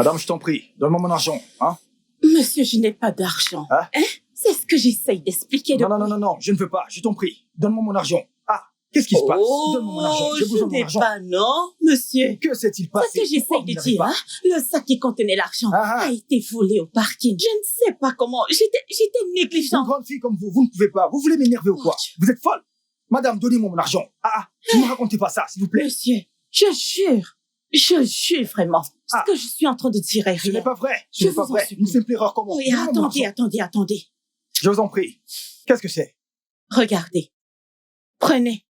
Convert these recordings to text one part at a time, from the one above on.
Madame, je t'en prie, donne-moi mon argent, hein? Monsieur, je n'ai pas d'argent. Hein? C'est ce que j'essaye d'expliquer. Non, je ne veux pas, je t'en prie. Donne-moi mon argent. Ah, qu'est-ce qui se passe? Donne-moi mon argent, j'ai besoin de mon argent. Pas, non, monsieur. Que s'est-il passé? C'est ce que j'essaye de dire, hein? Le sac qui contenait l'argent a été volé au parking. Je ne sais pas comment. J'étais négligente. Une grande fille comme vous ne pouvez pas. Vous voulez m'énerver ou quoi? Vous êtes folle? Madame, donnez-moi mon argent. Ne me racontez pas ça, s'il vous plaît. Monsieur, je jure vraiment. Ce que je suis en train de dire est Ce rien. n'est pas vrai. Ce n'est pas vrai. Une simple erreur comment? Oui, attendez. Je vous en prie. Qu'est-ce que c'est? Regardez. Prenez.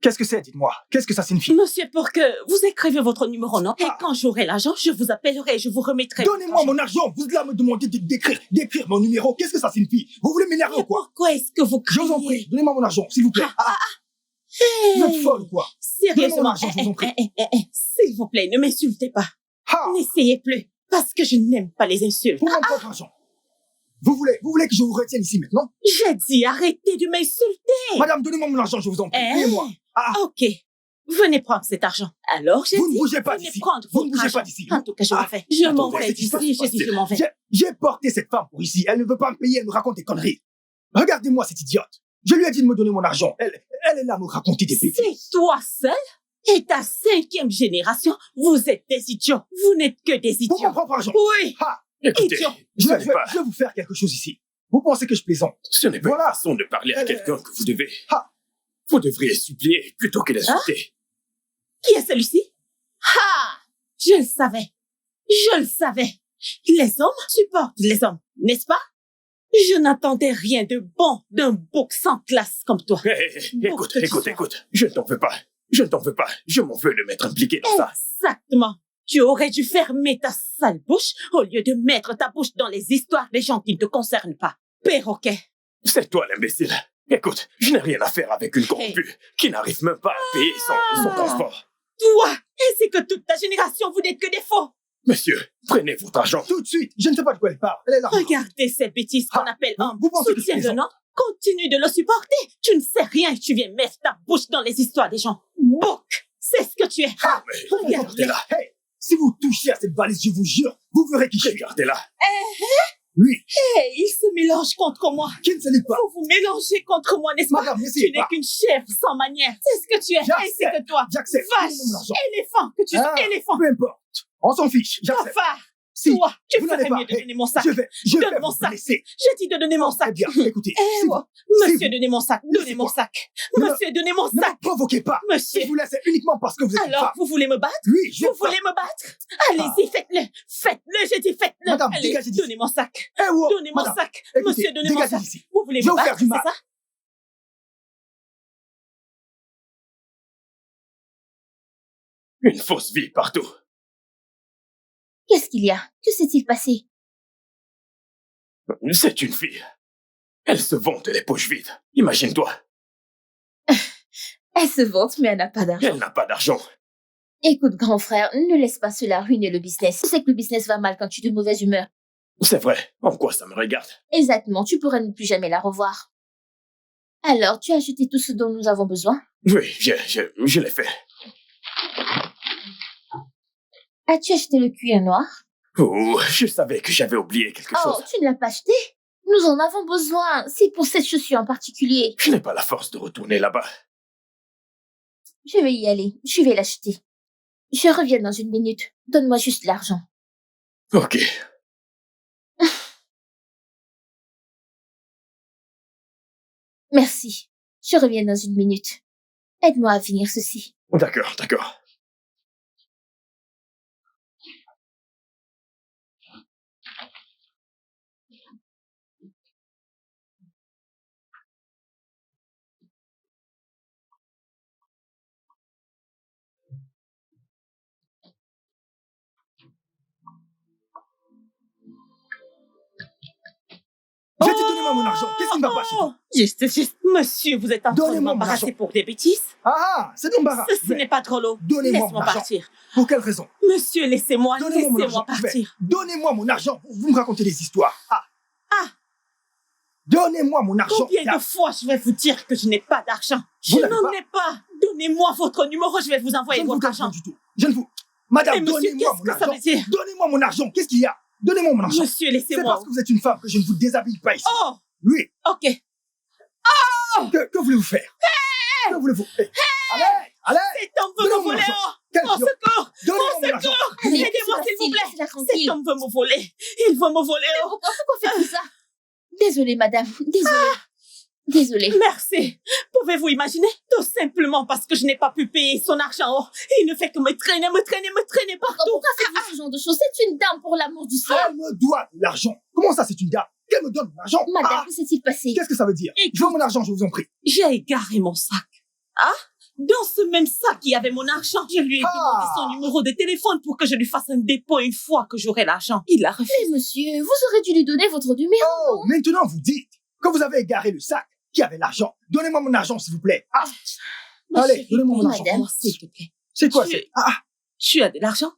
Qu'est-ce que c'est, dites-moi? Qu'est-ce que ça signifie? Monsieur, pour que vous écrivez votre numéro, non? Et quand j'aurai l'argent, je vous appellerai et je vous remettrai. Donnez-moi mon argent! Vous êtes là à me demander d'écrire mon numéro. Qu'est-ce que ça signifie? Vous voulez m'énerver ou quoi? Pourquoi est-ce que vous criez? Je vous en prie, donnez-moi mon argent, s'il vous plaît. Vous êtes folle ou quoi? Sérieusement, je vous en prie. S'il vous plaît, ne m'insultez pas. N'essayez plus, parce que je n'aime pas les insultes. Pour mon propre argent. Vous voulez que je vous retienne ici maintenant? J'ai dit arrêtez de m'insulter. Madame, donnez-moi mon argent, je vous en prie. Payez-moi. Ok. Venez prendre cet argent. Alors, vous ne bougez pas d'ici. Vous ne bougez pas d'ici. En tout cas, je m'en vais. Je m'en vais d'ici. Je m'en vais. J'ai porté cette femme pour ici. Elle ne veut pas me payer, elle me raconte des conneries. Regardez-moi cette idiote. Je lui ai dit de me donner mon argent. Elle est là à me raconter des bêtises. C'est toi seul? Et ta 5e génération, vous êtes des idiots. Vous n'êtes que des idiots. Pour mon propre argent. Oui. Écoutez, je vais vous faire quelque chose ici. Vous pensez que je plaisante? Ce n'est pas une façon de parler à quelqu'un que vous devez. Vous devriez supplier plutôt que d'insulter. Qui est celui-ci? Je le savais. Les hommes supportent les hommes, n'est-ce pas? Je n'attendais rien de bon d'un bouc sans classe comme toi. Écoute. Je ne t'en veux pas. Je m'en veux de m'être impliqué dans ça. Exactement. Tu aurais dû fermer ta sale bouche au lieu de mettre ta bouche dans les histoires des gens qui ne te concernent pas. Perroquet. C'est toi l'imbécile. Écoute, je n'ai rien à faire avec une corrompue qui n'arrive même pas à payer son transport. Toi, ainsi que toute ta génération, vous n'êtes que des faux. Monsieur, prenez votre argent. Tout de suite. Je ne sais pas de quoi elle parle. Elle est là. Regardez cette bêtise qu'on appelle homme. Vous pensez que je Soutiens-le, non? Continue de le supporter. Tu ne sais rien et tu viens mettre ta bouche dans les histoires des gens. Bouc, c'est ce que tu es. Regardez-la. Si vous touchez à cette valise, je vous jure, vous verrez qui je suis. Regardez-la. Oui. Il se mélange contre moi. Qui ne se l'est pas? Vous vous mélangez contre moi, n'est-ce pas? Madame, tu n'es qu'une chèvre sans manière. C'est ce que tu es. Et c'est que toi. J'accepte. Vache, éléphant, que tu sois éléphant. Peu importe. On s'en fiche. J'accepte. Cafard. Si, toi, tu vous ferais n'allez pas. mieux de donner mon sac. Je vais Donne mon vous sac. laisser. Je dis de donner mon sac. Eh bien, écoutez. Monsieur, donnez mon sac. Donnez mon sac. Monsieur, donnez mon Ne sac. me provoquez pas. Monsieur. Je vous laisse uniquement parce que vous êtes une Alors, femme. vous voulez me battre? Oui, Vous voulez me battre? Allez-y, faites-le. Faites-le, j'ai dit faites-le. Madame, allez, dégagez d'ici. donnez mon sac. Donnez mon sac. Écoutez, Monsieur, donnez mon sac. D'ici. Vous voulez Je vais me vous faire battre, du mal. c'est ça? Une fausse vie partout. Qu'est-ce qu'il y a? Que s'est-il passé? C'est une fille. Elle se vante les poches vides. Imagine-toi. Elle se vante, mais elle n'a pas d'argent. Elle n'a pas d'argent. Écoute, grand frère, ne laisse pas cela ruiner le business. Tu sais que le business va mal quand tu es de mauvaise humeur. C'est vrai. En quoi ça me regarde? Exactement, tu pourrais ne plus jamais la revoir. Alors, tu as acheté tout ce dont nous avons besoin? Oui, je l'ai fait. As-tu acheté le cuir noir? Oh, je savais que j'avais oublié quelque chose. Oh, tu ne l'as pas acheté? Nous en avons besoin. C'est pour cette chaussure en particulier. Je n'ai pas la force de retourner là-bas. Je vais y aller. Je vais l'acheter. Je reviens dans 1 minute. Donne-moi juste l'argent. Ok. Merci. Je reviens dans 1 minute. Aide-moi à finir ceci. D'accord. J'ai dit donnez-moi mon argent. Qu'est-ce qui ne va pas chez vous? Juste. Monsieur, vous êtes en train de m'embarrasser pour des bêtises? C'est de l'embarras. Ceci n'est pas trop lourd. Donnez-moi mon argent. Partir. Pour quelle raison? Monsieur, laissez-moi partir. Donnez-moi mon argent. Vous me racontez des histoires. Donnez-moi mon argent. Combien de fois je vais vous dire que je n'ai pas d'argent? Je n'en ai pas. Donnez-moi votre numéro, je vais vous envoyer votre argent. Du tout. Je ne vous... Madame, monsieur, donnez-moi qu'est-ce mon que ça argent. veut dire? Donnez-moi mon argent. Qu'est-ce qu'il y a? Donnez-moi mon argent. Monsieur, C'est laissez-moi. parce que vous êtes une femme que je ne vous déshabille pas ici. Oh, Oui. ok. Que voulez-vous faire? Que voulez-vous? Allez, allez. Cet homme veut me Donnez-moi mon voler. argent. Oh, Quel au idiot. secours. Donnez-moi Au mon argent. secours. Allez, Aidez-moi, c'est s'il vous plaît. laissez-la Cet tranquille. homme veut me voler. Il veut me voler. Oh. Pourquoi faites-vous ça? Désolée, madame. Désolée. Désolée. Merci. Pouvez-vous imaginer? Tout simplement parce que je n'ai pas pu payer son argent. Oh, il ne fait que me traîner partout. Pourquoi faites-vous ce genre de choses? C'est une dame, pour l'amour du ciel. Elle me doit de l'argent. Comment ça, c'est une dame? Qu'elle me donne mon argent? Madame, que s'est-il passé? Qu'est-ce que ça veut dire? Écoute. Je veux mon argent, je vous en prie. J'ai égaré mon sac. Ah? Dans ce même sac, il y avait mon argent. Je lui ai demandé son numéro de téléphone pour que je lui fasse un dépôt une fois que j'aurai l'argent. Il a refusé. Mais monsieur, vous aurez dû lui donner votre numéro. Oh, maintenant vous dites que vous avez égaré le sac qui avait l'argent. Donnez-moi mon argent, s'il vous plaît. Ah, Ma allez, chérie, donnez-moi mon paye-moi, argent. s'il te plaît. C'est quoi, Tu- c'est... Tu as de l'argent?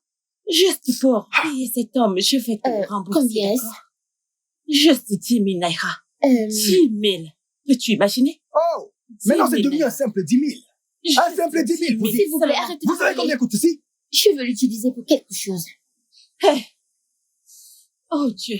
Juste pour payer cet homme, je vais te le rembourser. combien est-ce? d'accord? Juste 10 000 naira. 10 000. Peux-tu imaginer? Oh, maintenant c'est 10 000 devenu un simple 10 000. Un Juste simple 10 000, vous dites. S'il vous plaît, arrêtez de Vous savez parler. combien coûte ceci? Je veux l'utiliser pour quelque chose. Hey. Oh Dieu.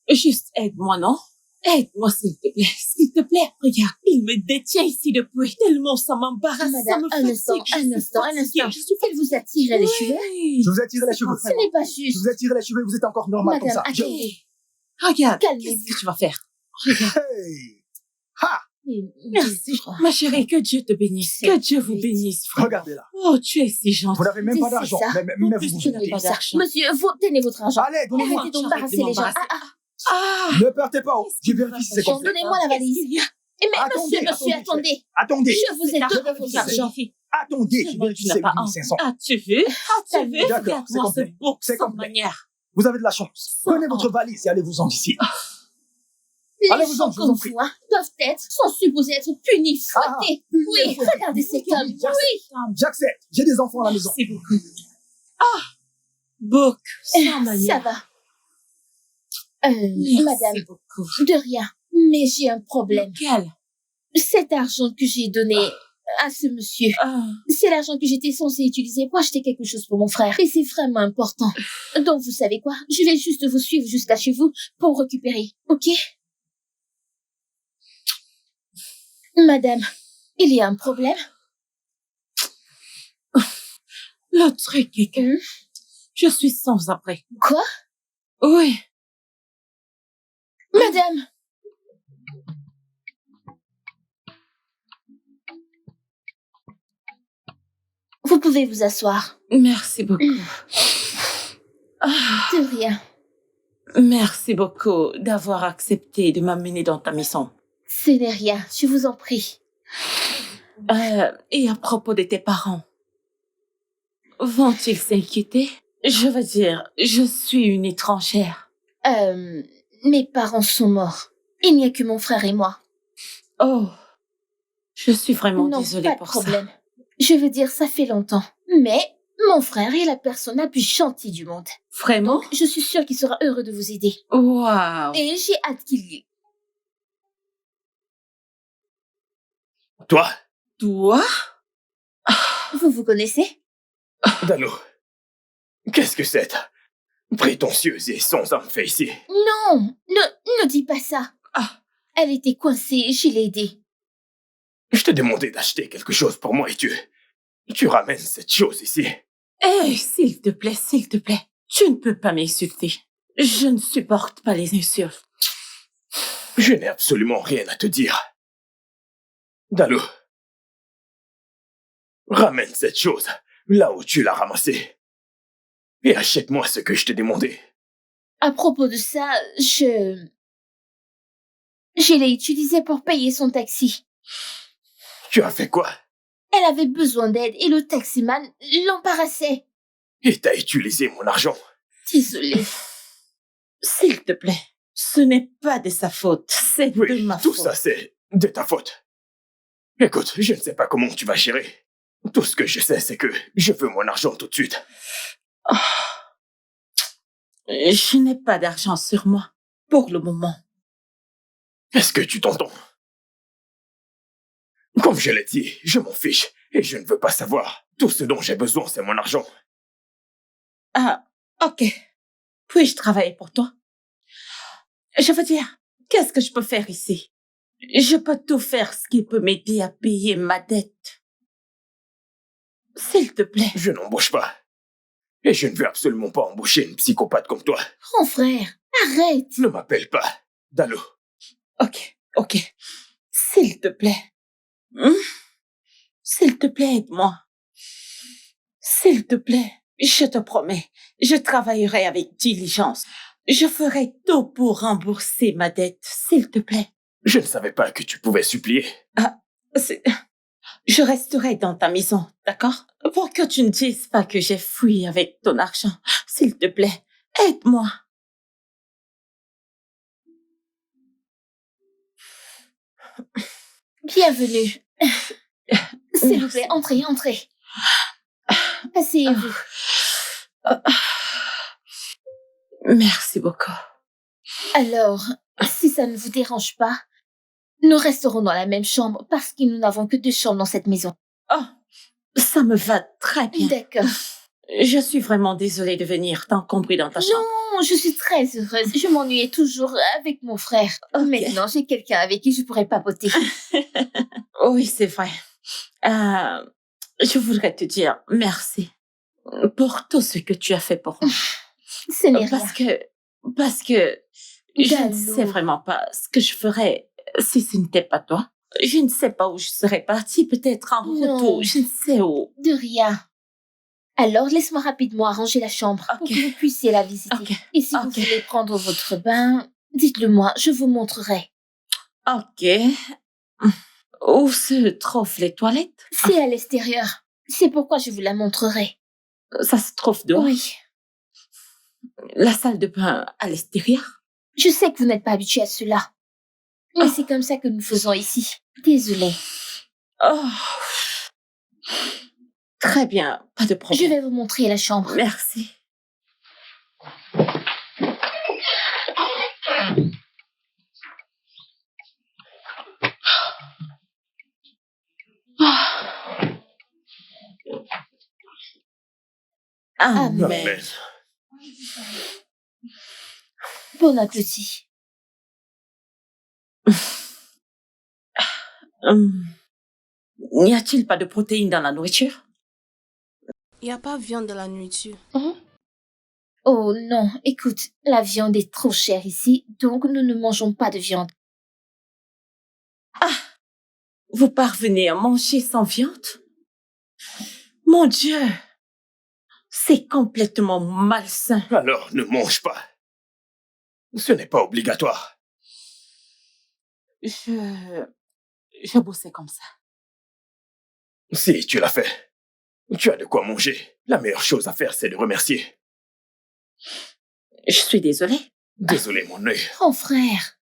Juste aide-moi, non? Aide-moi, s'il te plaît. S'il te plaît. Regarde, il me détient ici depuis. Tellement ça m'embarrasse. Ça Madame, me un fatigue. instant, Je un suis instant, un fatiguée. instant. Je suis Elle vous attire les cheveux? Oui. Je vous ai tiré les cheveux. Ce n'est pas Je juste. vous ai tiré les cheveux, vous êtes encore normal comme Madame, ça. attendez. Regarde, Calmez-vous. qu'est-ce que tu vas faire? Regarde. Hey! Ha! Merci. Ma chérie, que Dieu te bénisse. Que Dieu vous bénisse, frère. Regardez là. Oh, tu es si gentil. Vous n'avez même pas C'est d'argent. ça. Mais vous plus, vous tu n'as foutez. pas d'argent. Monsieur, vous tenez votre argent. Allez, donnez-moi. Arrêtez Arrête d'embarrasser de les gens. m'embarrasser. Ah, ah. Ah! Ne partez pas. Qu'est-ce Je qui vérifie va si c'est passer? complet. Donnez-moi la valise. Qu'est-ce qu'il y a? Et mais Attendez, monsieur, monsieur, attendez. attendez. Attendez. Je vous ai Cet donné argent, votre cet argent. argent. Attendez, je Seulement, vérifie tu si n'as c'est pas 8500. As-tu vu? As-tu vu? D'accord, Regarde-moi c'est ce complet. bouc C'est sans complet. manière. Vous avez de la chance. Prenez votre valise et allez-vous-en d'ici. Les Allez-vous-en, gens je vous en comme prie. vous, sont supposés être punis, fouettés. Oui, regardez cet homme. Oui. J'accepte. J'ai des enfants à la maison. Merci beaucoup. Ah! Bouc sans Ça manière. va. Merci Madame, beaucoup. de rien. Mais j'ai un problème. Lequel? Cet argent que j'ai donné à ce monsieur, Ah. c'est l'argent que j'étais censée utiliser pour acheter quelque chose pour mon frère. Et c'est vraiment important. Donc, vous savez quoi? Je vais juste vous suivre jusqu'à chez vous pour récupérer. OK? Madame, il y a un problème? Le truc est que je suis sans abri. Quoi? Oui. Madame! Vous pouvez vous asseoir. Merci beaucoup. Ah. De rien. Merci beaucoup d'avoir accepté de m'amener dans ta maison. Ce n'est rien, je vous en prie. Et à propos de tes parents, vont-ils s'inquiéter? Je veux dire, je suis une étrangère. Mes parents sont morts. Il n'y a que mon frère et moi. Oh, je suis vraiment Non, désolée pas de pour problème. Je veux dire, ça fait longtemps. Mais mon frère est la personne la plus gentille du monde. ça. Vraiment? Donc, je suis sûre qu'il sera heureux de vous aider. Waouh! Et j'ai hâte qu'il y ait. Toi, Toi? Vous vous connaissez? Dano, qu'est-ce que c'est? Prétentieuse et sans âme fait ici. Non, ne dis pas ça. Ah. Elle était coincée, je l'ai aidée. Je t'ai demandé d'acheter quelque chose pour moi et tu ramènes cette chose ici. S'il te plaît, tu ne peux pas m'insulter. Je ne supporte pas les insultes. Je n'ai absolument rien à te dire. Dalo, ramène cette chose là où tu l'as ramassée et achète-moi ce que je t'ai demandé. À propos de ça, je l'ai utilisée pour payer son taxi. Tu as fait quoi? Elle avait besoin d'aide et le taximan l'embarrassait. Et t'as utilisé mon argent. Désolée. S'il te plaît, ce n'est pas de sa faute, c'est de Oui, ma tout faute. ça c'est de ta faute. Écoute, je ne sais pas comment tu vas gérer. Tout ce que je sais, c'est que je veux mon argent tout de suite. Je n'ai pas d'argent sur moi, pour le moment. Est-ce que tu t'entends? Comme je l'ai dit, je m'en fiche et je ne veux pas savoir. Tout ce dont j'ai besoin, c'est mon argent. Ah, ok. Puis-je travailler pour toi? Je veux dire, qu'est-ce que je peux faire ici? Je peux tout faire ce qui peut m'aider à payer ma dette. S'il te plaît. Je n'embauche pas. Et je ne veux absolument pas embaucher une psychopathe comme toi. Grand frère, arrête. Ne m'appelle pas Dalo. Ok. S'il te plaît. S'il te plaît, aide-moi. S'il te plaît, je te promets, je travaillerai avec diligence. Je ferai tout pour rembourser ma dette, s'il te plaît. Je ne savais pas que tu pouvais supplier. Je resterai dans ta maison, d'accord? Pour que tu ne dises pas que j'ai fui avec ton argent. S'il te plaît, aide-moi. Bienvenue. S'il vous plaît, entrez. Asseyez-vous. Merci beaucoup. Alors, si ça ne vous dérange pas, nous resterons dans la même chambre parce que nous n'avons que 2 chambres dans cette maison. Oh, ça me va très bien. D'accord. Je suis vraiment désolée de venir t'encombrer dans ta chambre. Non, je suis très heureuse. Je m'ennuyais toujours avec mon frère. Ok. Maintenant, j'ai quelqu'un avec qui je pourrais papoter. Oui, c'est vrai. Je voudrais te dire merci pour tout ce que tu as fait pour moi. Ce n'est rien. Parce que je ne Dalo. sais vraiment pas ce que je ferais si ce n'était pas toi. Je ne sais pas où je serais partie, peut-être en Non. route ou je ne sais où. De rien. Alors, laisse-moi rapidement arranger la chambre pour Ok. que vous puissiez la visiter. Ok. Et si vous Ok. voulez prendre votre bain, dites-le moi, je vous montrerai. Ok. Où se trouvent les toilettes? C'est à l'extérieur. C'est pourquoi je vous la montrerai. Ça se trouve dehors? Oui. La salle de bain à l'extérieur? Je sais que vous n'êtes pas habitué à cela. Mais c'est comme ça que nous faisons ici. Désolée. Oh. Très bien, pas de Je problème. vais vous montrer la chambre. Merci. Amen. Amen. Bon appétit. N'y a-t-il pas de protéines dans la nourriture? Il n'y a pas viande dans la nourriture. Oh non, écoute, la viande est trop chère ici, donc nous ne mangeons pas de viande. Vous parvenez à manger sans viande? Mon Dieu! C'est complètement malsain. Alors ne mange pas. Ce n'est pas obligatoire. Je bossais comme ça. Si tu l'as fait, tu as de quoi manger. La meilleure chose à faire, c'est de remercier. Je suis désolée. Désolé, mon œil. Grand frère.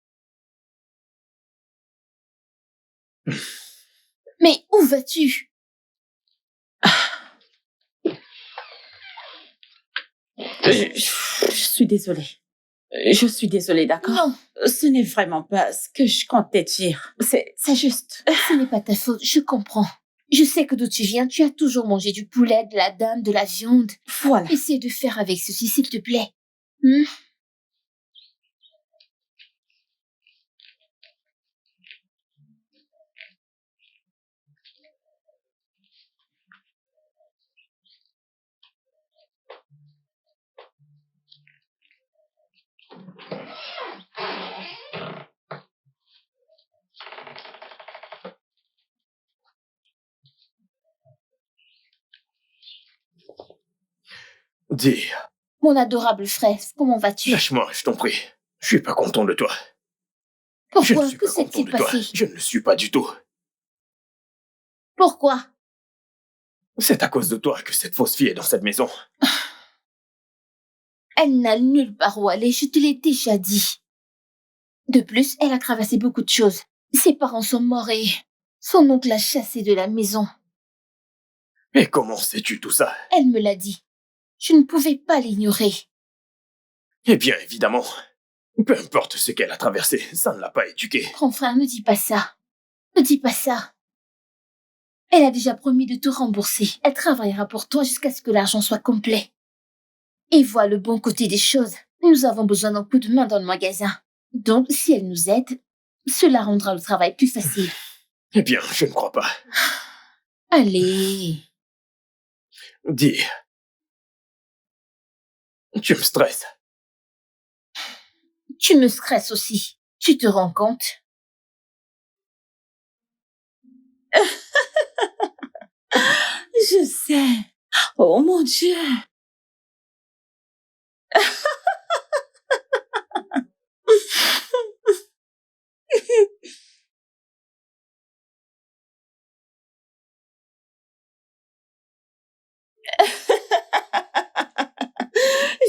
Mais où vas-tu? Je suis désolée. Je suis désolée, d'accord? Non, Ce n'est vraiment pas ce que je comptais dire. C'est juste... ce n'est pas ta faute, je comprends. Je sais que d'où tu viens, tu as toujours mangé du poulet, de la dinde, de la viande. Voilà. Essaie de faire avec ceci, s'il te plaît. Dis, Mon adorable frère, comment vas-tu? lâche-moi, je t'en prie. Je suis pas content de toi. Je Pourquoi? ne suis Que pas content s'est-il de toi. passé? Je ne le suis pas du tout. Pourquoi? C'est à cause de toi que cette fausse fille est dans cette maison. Elle n'a nulle part où aller, je te l'ai déjà dit. De plus, elle a cravassé beaucoup de choses. Ses parents sont morts et son oncle l'a chassée de la maison. Et comment sais-tu tout ça? Elle me l'a dit. Je ne pouvais pas l'ignorer. Eh bien, évidemment. Peu importe ce qu'elle a traversé, ça ne l'a pas éduquée. Grand frère, ne dis pas ça. Ne dis pas ça. Elle a déjà promis de te rembourser. Elle travaillera pour toi jusqu'à ce que l'argent soit complet. et voit le bon côté des choses. Nous avons besoin d'un coup de main dans le magasin. Donc, si elle nous aide, cela rendra le travail plus facile. Eh bien, je ne crois pas. Allez. Dis, tu me stresses. Tu me stresses aussi. Tu te rends compte? Je sais. Oh mon Dieu.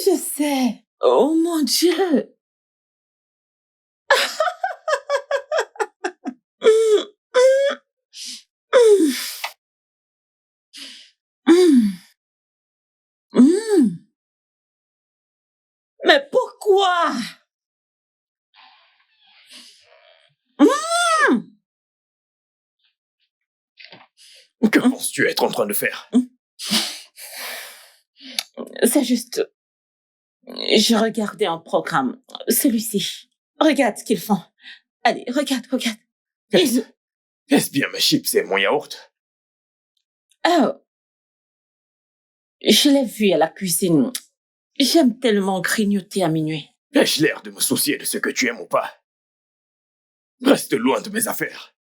Je sais. Oh mon Dieu. Mais pourquoi? Que penses-tu être en train de faire? C'est juste... Je regardais un programme. Celui-ci. Regarde ce qu'ils font. Allez, regarde. Est-ce bien mes chips et mon yaourt? Oh. Je l'ai vu à la cuisine. J'aime tellement grignoter à minuit. Ai-je l'air de me soucier de ce que tu aimes ou pas? Reste loin de mes affaires.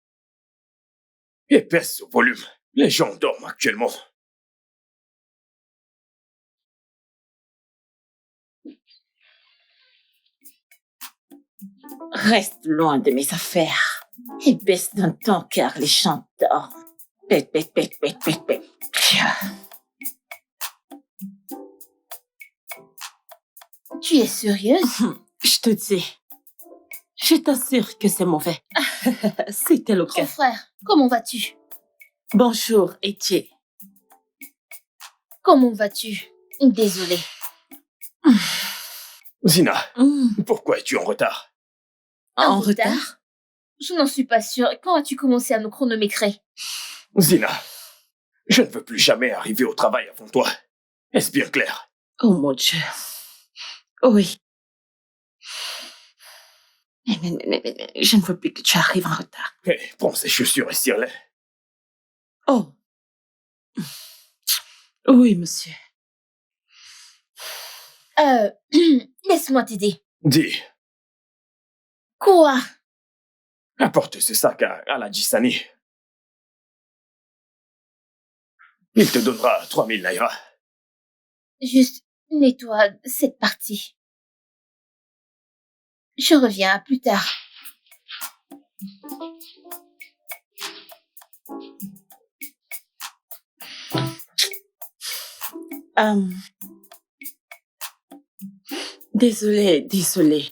Épaisse au volume. Les gens dorment actuellement. Reste loin de mes affaires. Et baisse d'un ton car les gens dorment. Pète. Tu es sérieuse? Je te dis. Je t'assure que c'est mauvais. C'était le Ton cas. frère, comment vas-tu? Bonjour, Etienne. Comment vas-tu? Désolée. Zina, pourquoi es-tu en retard? En retard? Je n'en suis pas sûre. Quand as-tu commencé à me chronométrer? Zina, je ne veux plus jamais arriver au travail avant toi. Est-ce bien clair? Oh mon Dieu. Oui. Mais, je ne veux plus que tu arrives en retard. Hé, prends ces chaussures et cire-les. Oh. Oui, monsieur. Laisse-moi t'aider. Dis, Quoi? apporte ce sac à la Jissani. Il te donnera 3000 naira. Juste nettoie cette partie. Je reviens plus tard. Désolée,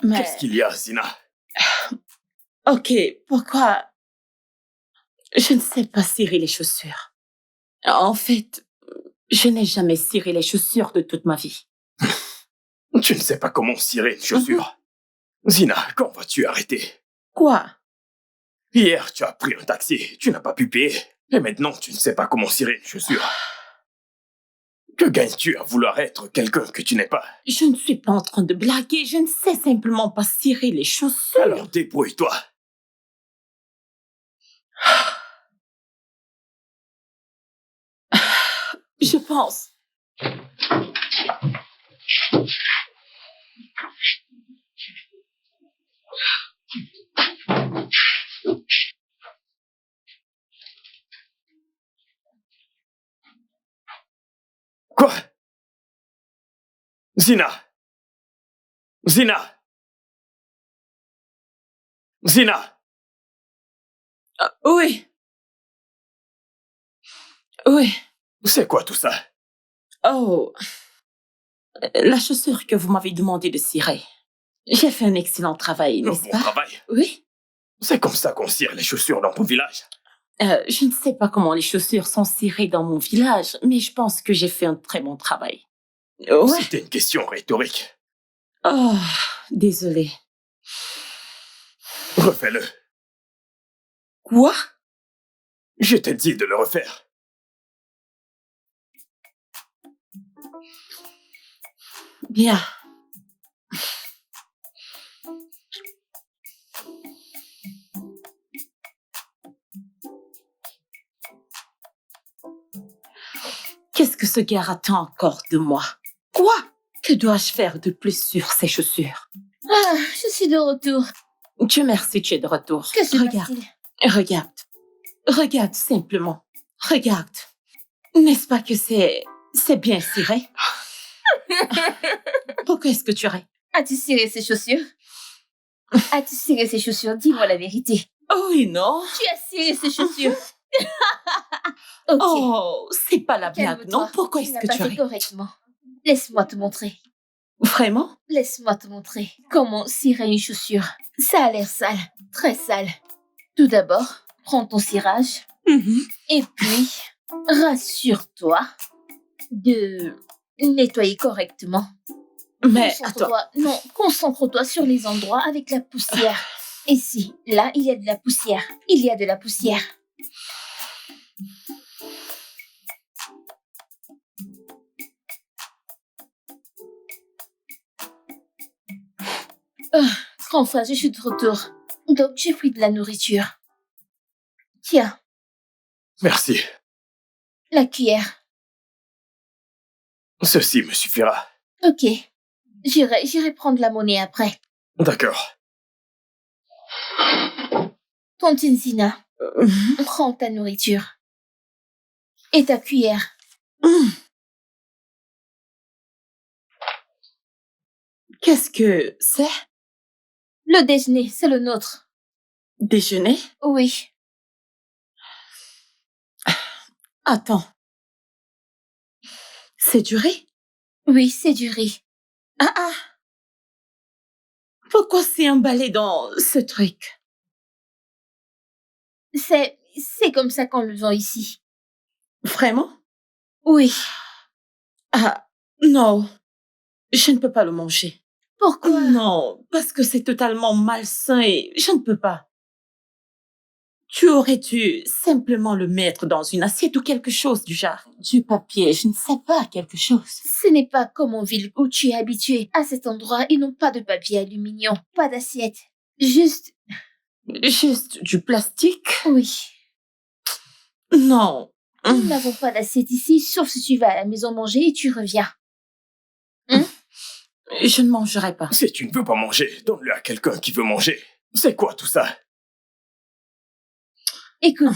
mais... Qu'est-ce qu'il y a, Zina? Ok, pourquoi... Je ne sais pas cirer les chaussures. En fait, je n'ai jamais ciré les chaussures de toute ma vie. Tu ne sais pas comment cirer une chaussure. Zina, quand vas-tu arrêter? Quoi? Hier, tu as pris un taxi, tu n'as pas pu payer. Et maintenant, tu ne sais pas comment cirer une chaussure. Que gagnes-tu à vouloir être quelqu'un que tu n'es pas? Je ne suis pas en train de blaguer, je ne sais simplement pas cirer les chaussures. Alors débrouille-toi. Je pense. Quoi? Zina! Zina! Zina! Oui. Oui. C'est quoi tout ça? Oh. La chaussure que vous m'avez demandé de cirer. J'ai fait un excellent travail, Un n'est-ce bon pas? travail. Oui. C'est comme ça qu'on cire les chaussures dans ton village. Je ne sais pas comment les chaussures sont cirées dans mon village, mais je pense que j'ai fait un très bon travail. Ouais. C'était une question rhétorique. Oh, désolée. Refais-le. Quoi? Je t'ai dit de le refaire. Bien. Qu'est-ce que ce gars attend encore de moi? Quoi? Que dois-je faire de plus sur ces chaussures? Ah, je suis de retour. Dieu merci, tu es de retour. Que se Regarde, passe-t-il? regarde. Regarde simplement. Regarde. N'est-ce pas que c'est bien ciré? Pourquoi est-ce que tu ris? As-tu ciré ces chaussures? As-tu ciré ces chaussures? Dis-moi la vérité. Oh oui, non. Tu as ciré ces chaussures. Ok. Oh, c'est pas la blague, Calme-toi. non? Pourquoi Tu est-ce n'as que pas tu fait ris? correctement. Laisse-moi te montrer. Vraiment? Laisse-moi te montrer comment cirer une chaussure. Ça a l'air sale, très sale. Tout d'abord, prends ton cirage et puis rassure-toi de nettoyer correctement. Mais attends. Concentre-toi sur les endroits avec la poussière. Ici, là, il y a de la poussière. Il y a de la poussière. Grand frère, je suis de retour. Donc, j'ai pris de la nourriture. Tiens, Merci. la cuillère. Ceci me suffira. Ok. J'irai prendre la monnaie après. D'accord. Tontine Zina, prends ta nourriture. Et ta cuillère. Qu'est-ce que c'est? Le déjeuner, c'est le nôtre. Déjeuner? Oui. Attends. C'est du riz? Oui, c'est du riz. Ah. Pourquoi c'est emballé dans ce truc? C'est comme ça qu'on le vend ici. Vraiment? Oui. Ah, non. Je ne peux pas le manger. Pourquoi? Non, parce que c'est totalement malsain et je ne peux pas. Tu aurais dû simplement le mettre dans une assiette ou quelque chose du genre. Du papier, je ne sais pas, quelque chose. Ce n'est pas comme en ville où tu es habitué. À cet endroit, ils n'ont pas de papier aluminium, pas d'assiette. Juste, Du plastique? oui. Non. Nous n'avons pas d'assiette ici, sauf si tu vas à la maison manger et tu reviens. Je ne mangerai pas. Si tu ne veux pas manger, donne-le à quelqu'un qui veut manger. C'est quoi tout ça? Écoute,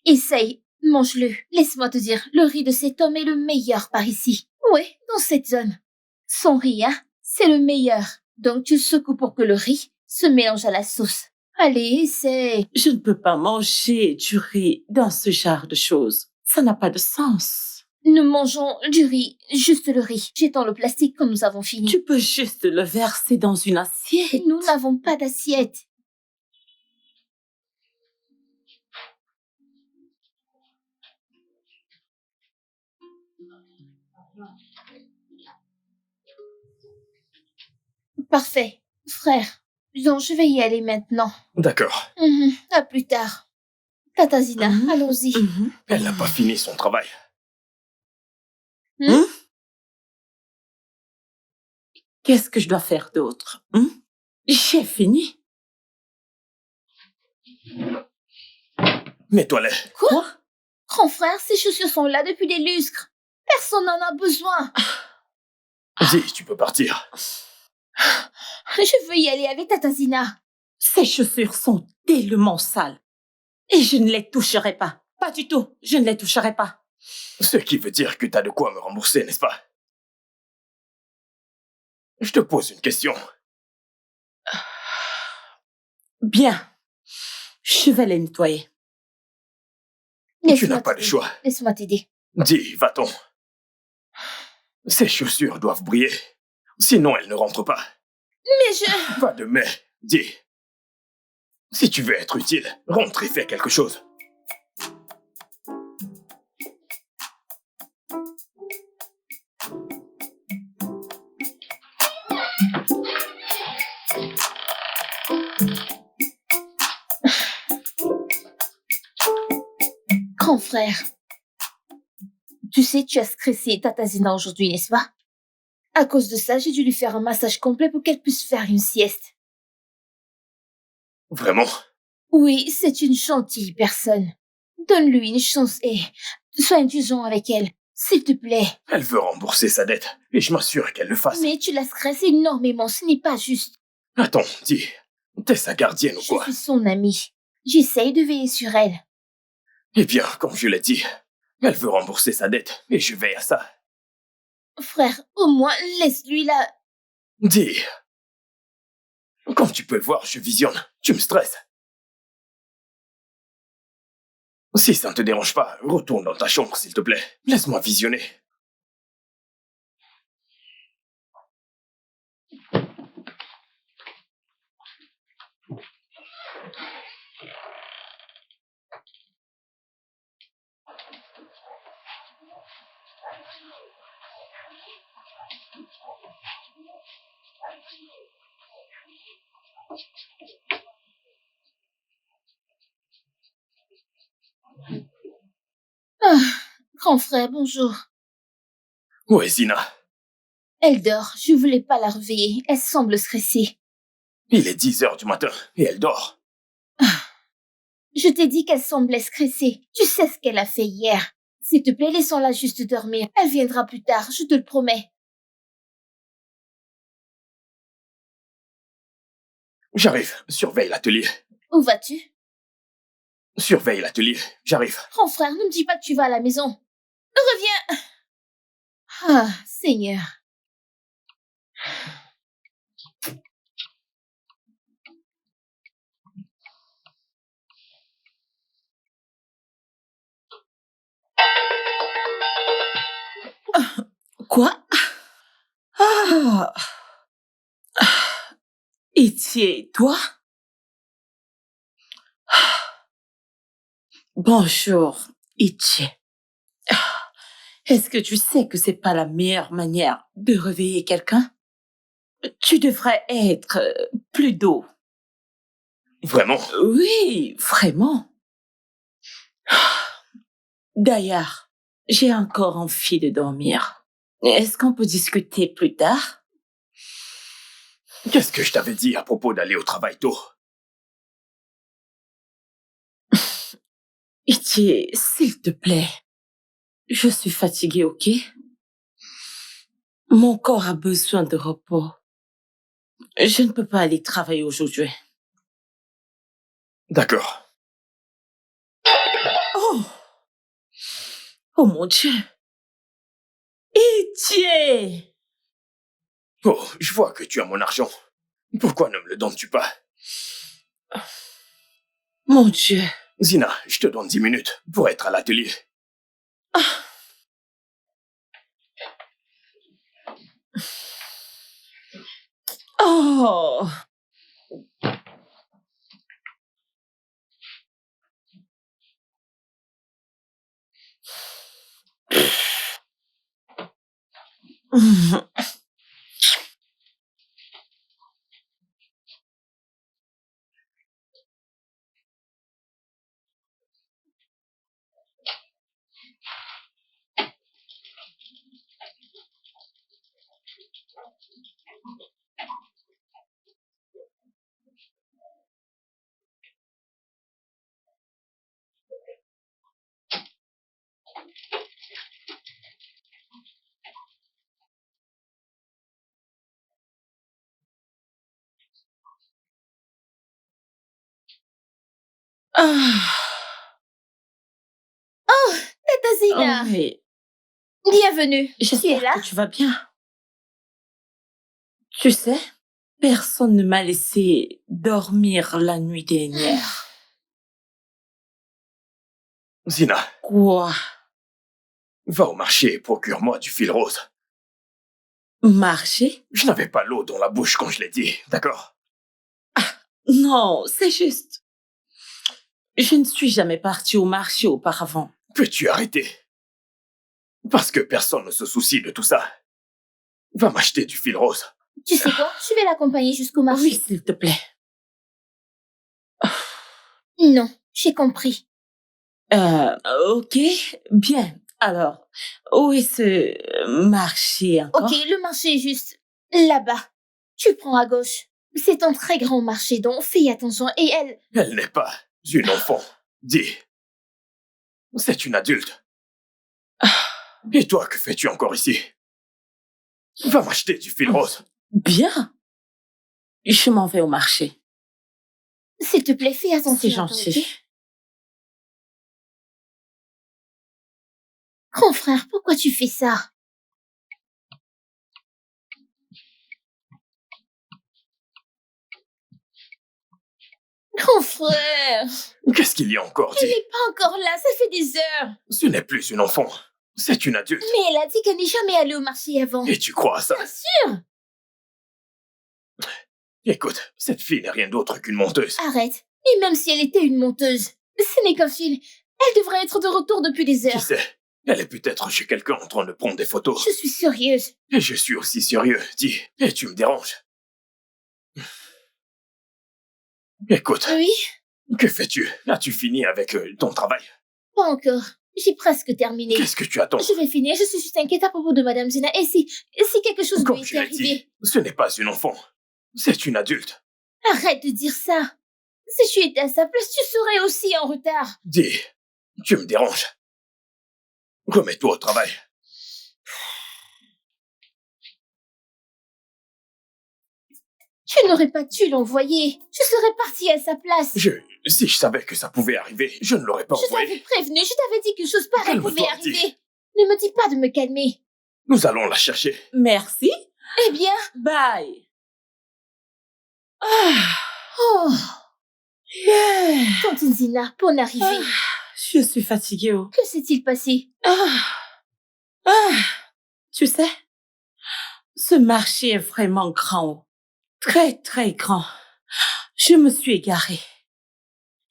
Essaye, mange-le. Laisse-moi te dire, le riz de cet homme est le meilleur par ici. Oui, dans cette zone. Son riz, hein, c'est le meilleur. Donc tu secoues pour que le riz se mélange à la sauce. Allez, essaye. Je ne peux pas manger du riz dans ce genre de choses. Ça n'a pas de sens. Nous mangeons du riz, juste le riz. Jetons le plastique quand nous avons fini. Tu peux juste le verser dans une assiette. Nous n'avons pas d'assiette. Parfait, frère. Donc je vais y aller maintenant. D'accord. À plus tard. Tata Zina, allons-y. Elle n'a pas fini son travail. Qu'est-ce que je dois faire d'autre? J'ai fini. Nettoie-les. Quoi? Grand frère, ces chaussures sont là depuis des lustres. Personne n'en a besoin. Dis, tu peux partir. Je veux y aller avec Tata Zina. Ces chaussures sont tellement sales. Et je ne les toucherai pas. Pas du tout. Je ne les toucherai pas. Ce qui veut dire que t'as de quoi me rembourser, n'est-ce pas? Je te pose une question. Bien. Je vais les nettoyer. Tu n'as pas le choix. Laisse-moi t'aider. Dis, va-t'en. Ces chaussures doivent briller. Sinon, elles ne rentrent pas. Mais je... Pas de mais. Dis. Si tu veux être utile, rentre et fais quelque chose. Grand frère, tu sais, tu as stressé Tata Zina aujourd'hui, n'est-ce pas? À cause de ça, j'ai dû lui faire un massage complet pour qu'elle puisse faire une sieste. Vraiment? Oui, c'est une gentille personne. Donne-lui une chance et sois indulgent avec elle, s'il te plaît. Elle veut rembourser sa dette, et je m'assure qu'elle le fasse. Mais tu la stresses énormément, ce n'est pas juste. Attends, dis, t'es sa gardienne ou Je quoi? suis son amie. J'essaye de veiller sur elle. Eh bien, comme je l'ai dit, elle veut rembourser sa dette, et je veille à ça. Frère, au moins, laisse-lui la... Dis, comme tu peux le voir, je visionne, tu me stresses. Si ça ne te dérange pas, retourne dans ta chambre, s'il te plaît. Laisse-moi visionner. Ah, grand frère, bonjour. Où est Zina? Elle dort, je voulais pas la réveiller, elle semble stressée. Il est 10 heures du matin, et elle dort. Je t'ai dit qu'elle semblait stressée. Tu sais ce qu'elle a fait hier. S'il te plaît, laissons-la juste dormir. Elle viendra plus tard, je te le promets. J'arrive, surveille l'atelier. Où vas-tu? Surveille l'atelier, j'arrive. Grand frère, ne me dis pas que tu vas à la maison. Reviens. Ah, Seigneur. Quoi? Ah! Itié, toi? Bonjour, Itié. Est-ce que tu sais que c'est pas la meilleure manière de réveiller quelqu'un? Tu devrais être plus doux. Vraiment? Oui, vraiment. D'ailleurs, j'ai encore envie de dormir. Est-ce qu'on peut discuter plus tard? Qu'est-ce que je t'avais dit à propos d'aller au travail tôt? Itié, s'il te plaît. Je suis fatiguée, ok? Mon corps a besoin de repos. Je ne peux pas aller travailler aujourd'hui. D'accord. Oh! Oh mon Dieu! Itié! Oh, je vois que tu as mon argent. Pourquoi ne me le donnes-tu pas? Mon Dieu! Zina, je te donne 10 minutes pour être à l'atelier. Oh! Ah! Tata Zina, Oui, bienvenue. Tu es j'espère là? que tu vas bien. Tu sais, personne ne m'a laissé dormir la nuit dernière. Zina, Quoi? va au marché et procure-moi du fil rose. Marcher? Je n'avais pas l'eau dans la bouche quand je l'ai dit, d'accord? Non, c'est juste. Je ne suis jamais partie au marché auparavant. Peux-tu arrêter? Parce que personne ne se soucie de tout ça. Va m'acheter du fil rose. Tu sais quoi? Je vais l'accompagner jusqu'au marché. Oui, s'il te plaît. Non, j'ai compris. Ok, bien. Alors, Où est ce marché encore? Ok, le marché est juste là-bas. Tu prends à gauche. C'est un très grand marché, donc fais attention. Et elle... Elle n'est pas une enfant. Dis. C'est une adulte. Et toi, que fais-tu encore ici? Va m'acheter du fil rose. Bien. Je m'en vais au marché. S'il te plaît, fais attention. C'est gentil. Ok? Grand frère, pourquoi tu fais ça? Grand frère, Qu'est-ce qu'il y a encore, elle dis? n'est pas encore là, ça fait des heures. Ce n'est plus une enfant. C'est une adulte. Mais elle a dit qu'elle n'est jamais allée au marché avant. Et tu crois à ça? Bien sûr. Écoute, cette fille n'est rien d'autre qu'une menteuse. Arrête. Et même si elle était une monteuse, ce n'est qu'un fil. Elle devrait être de retour depuis des Qui heures. sait? Elle est peut-être chez quelqu'un en train de prendre des photos. Je suis sérieuse. Et je suis aussi sérieux, dis. Et tu me déranges. Écoute, Oui, que fais-tu? As-tu fini avec ton travail? pas encore. J'ai presque terminé. Qu'est-ce que tu attends? Je vais finir, je suis juste inquiète à propos de Madame Zena. Et si quelque chose Comme lui tu était l'as arrivé? dit, ce n'est pas une enfant. C'est une adulte. Arrête de dire ça. Si tu étais à sa place, tu serais aussi en retard. Dis, tu me déranges. Remets-toi au travail. Tu n'aurais pas dû l'envoyer. Je serais partie à sa place. Si je savais que ça pouvait arriver, je ne l'aurais pas Je t'avais envoyé. prévenu, je t'avais dit qu'une chose pareille Calme-toi, pouvait arriver. dis. Ne me dis pas de me calmer. Nous allons la chercher. Merci. Eh bien, Bye. Ah. oh, Yeah. Tantine Zina, bonne arrivée. Je suis fatiguée. Oh. Que s'est-il passé? Tu sais, ce marché est vraiment grand. Oh. Très, très grand. Je me suis égarée.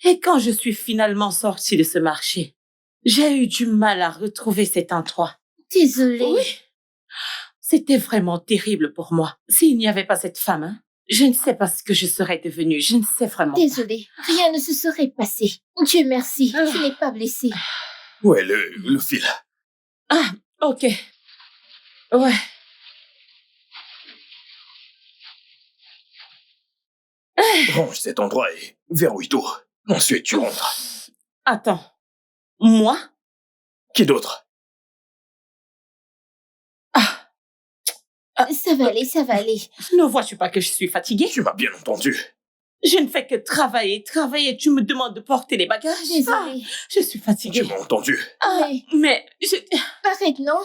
Et quand je suis finalement sortie de ce marché, j'ai eu du mal à retrouver cet endroit. Désolée. Oui. C'était vraiment terrible pour moi. S'il n'y avait pas cette femme, hein, je ne sais pas ce que je serais devenue. Je ne sais vraiment pas. Désolée, rien ne se serait passé. Dieu merci, tu n'es pas blessée. Où est le fil? Ah, ok. Ouais. Range cet endroit et verrouille tout. Ensuite, tu rentres. Attends. Moi? Qui d'autre? Ça va aller, ça va aller. Ne vois-tu pas que je suis fatiguée? Tu m'as bien entendu. Je ne fais que travailler. Tu me demandes de porter les bagages. Désolée. Je suis Tu fatiguée. m'as entendu. Mais Arrête, non?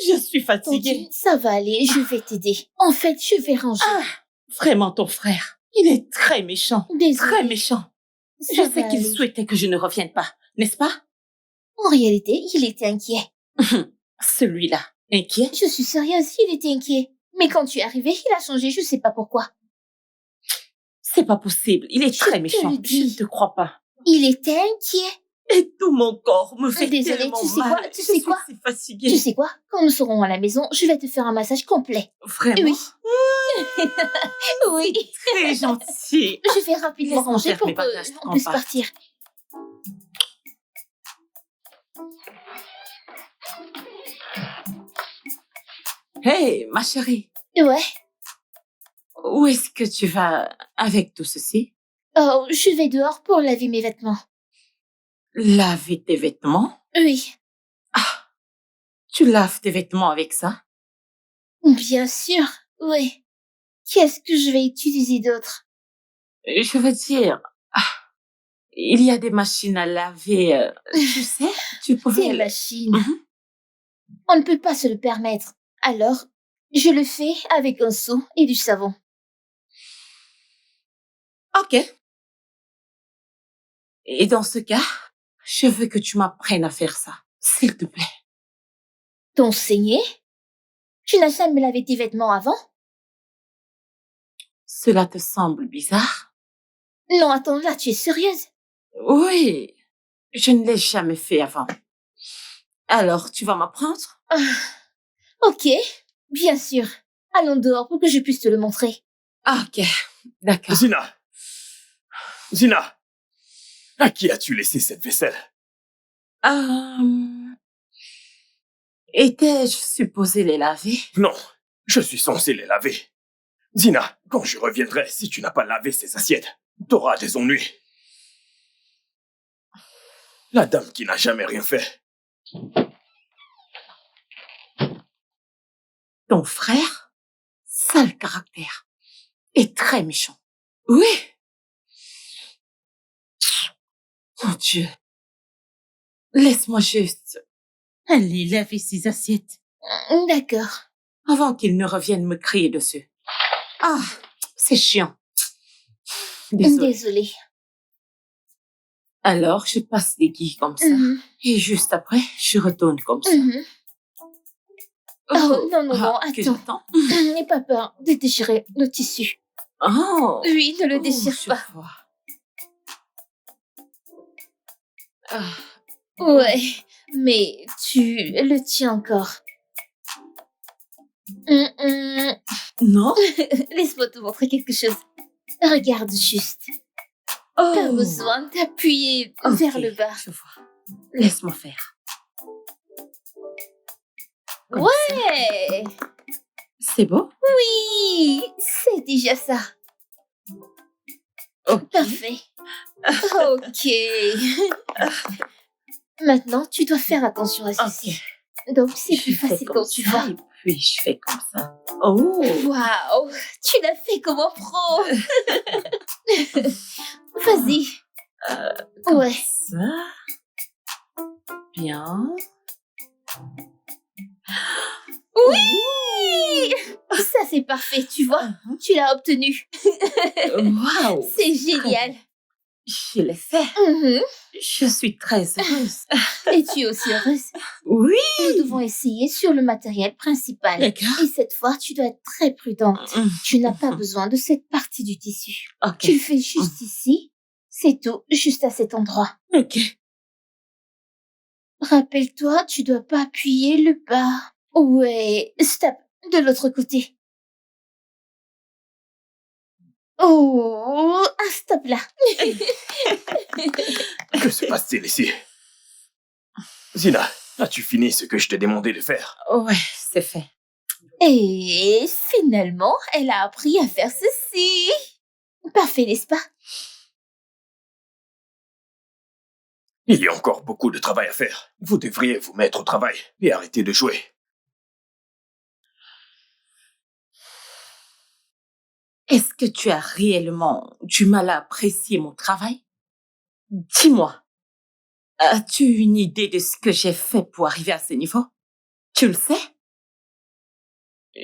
je suis fatiguée. Tantine, ça va aller, je vais t'aider. En fait, je vais ranger. Vraiment, ton frère, il est très méchant. Désolée. Très méchant. Ça Je va sais qu'il aller. souhaitait que je ne revienne pas, n'est-ce pas? En réalité, il était inquiet. Celui-là, inquiet? Je suis sérieuse, il était inquiet. Mais quand tu es arrivée, il a changé, je sais pas pourquoi. C'est pas possible. Il est Je très te méchant. le Je dis. ne te crois pas. Il était inquiet. Et tout mon corps me fait Désolée, tellement tu sais mal. quoi, tu sais quoi? Je suis si fatiguée. Tu sais quoi? Quand nous serons à la maison, je vais te faire un massage complet. Vraiment? Oui. Oui. Très gentil. Je vais rapidement Laisse-moi ranger faire pour mes bagages, qu'on puisse on part. partir. Hey, ma chérie. Ouais. Où est-ce que tu vas avec tout ceci? Oh, je vais dehors pour laver mes vêtements. Laver tes vêtements? Oui. Tu laves tes vêtements avec ça? Bien sûr. Oui. Qu'est-ce que je vais utiliser d'autre? Je veux dire, il y a des machines à laver, tu sais, tu Des pouvais... machines. Mhm. On ne peut pas se le permettre. Alors, je le fais avec un seau et du savon. Ok. Et dans ce cas, je veux que tu m'apprennes à faire ça, s'il te plaît. T'enseigner? Tu n'as jamais lavé tes vêtements avant? Cela te semble bizarre? Non, attends, là, tu es sérieuse? Oui, je ne l'ai jamais fait avant. Alors, tu vas m'apprendre? Ok, bien sûr. Allons dehors pour que je puisse te le montrer. Ok, d'accord. Zina! Zina! À qui as-tu laissé cette vaisselle? Étais-je supposée les laver? Non, je suis censé les laver. Zina, quand je reviendrai, si tu n'as pas lavé ces assiettes, t'auras des ennuis. La dame qui n'a jamais rien fait. Ton frère, sale caractère, et très méchant. Oui. Mon Dieu. Laisse-moi juste aller laver ces assiettes D'accord. avant qu'il ne revienne me crier dessus. Ah, c'est chiant. Désolée. Désolée. Alors, je passe les guilles comme ça. Et juste après, je retourne comme ça. Oh, non, que attends. j'attends. N'aie pas peur de déchirer le tissu. Oh. Oui, ne le déchire je pas. vois. Ah, Ouais, mais tu le tiens encore. non. Laisse-moi te montrer quelque chose. Regarde juste. Pas besoin d'appuyer vers le bas. Je vois. Laisse-moi faire. Comme Ouais. ça. C'est beau? Oui, c'est déjà ça. Ok. Parfait. Ok. Maintenant, tu dois faire attention à ceci. Donc, c'est plus facile quand tu vois. Et puis, je fais comme ça. Oh! Waouh, tu l'as fait comme un pro. Vas-y. Ouais. Ça. Bien. Oui. Ça, c'est parfait, tu vois. Tu l'as obtenu. Waouh! C'est génial. Je l'ai fait. Je suis très heureuse. Et tu es aussi heureuse. Oui! Nous devons essayer sur le matériel principal. D'accord. Et cette fois, tu dois être très prudente. Tu n'as pas besoin de cette partie du tissu. Ok. Tu le fais juste ici. C'est tout, juste à cet endroit. Ok. Rappelle-toi, tu dois pas appuyer le bas. Ouais, stop, de l'autre côté. Oh, un stop là. Que se passe-t-il ici? Zina, as-tu fini ce que je t'ai demandé de faire? Ouais, c'est fait. Et finalement, elle a appris à faire ceci. Parfait, n'est-ce pas? Il y a encore beaucoup de travail à faire. Vous devriez vous mettre au travail et arrêter de jouer. Est-ce que tu as réellement du mal à apprécier mon travail? Dis-moi, as-tu une idée de ce que j'ai fait pour arriver à ce niveau? Tu le sais?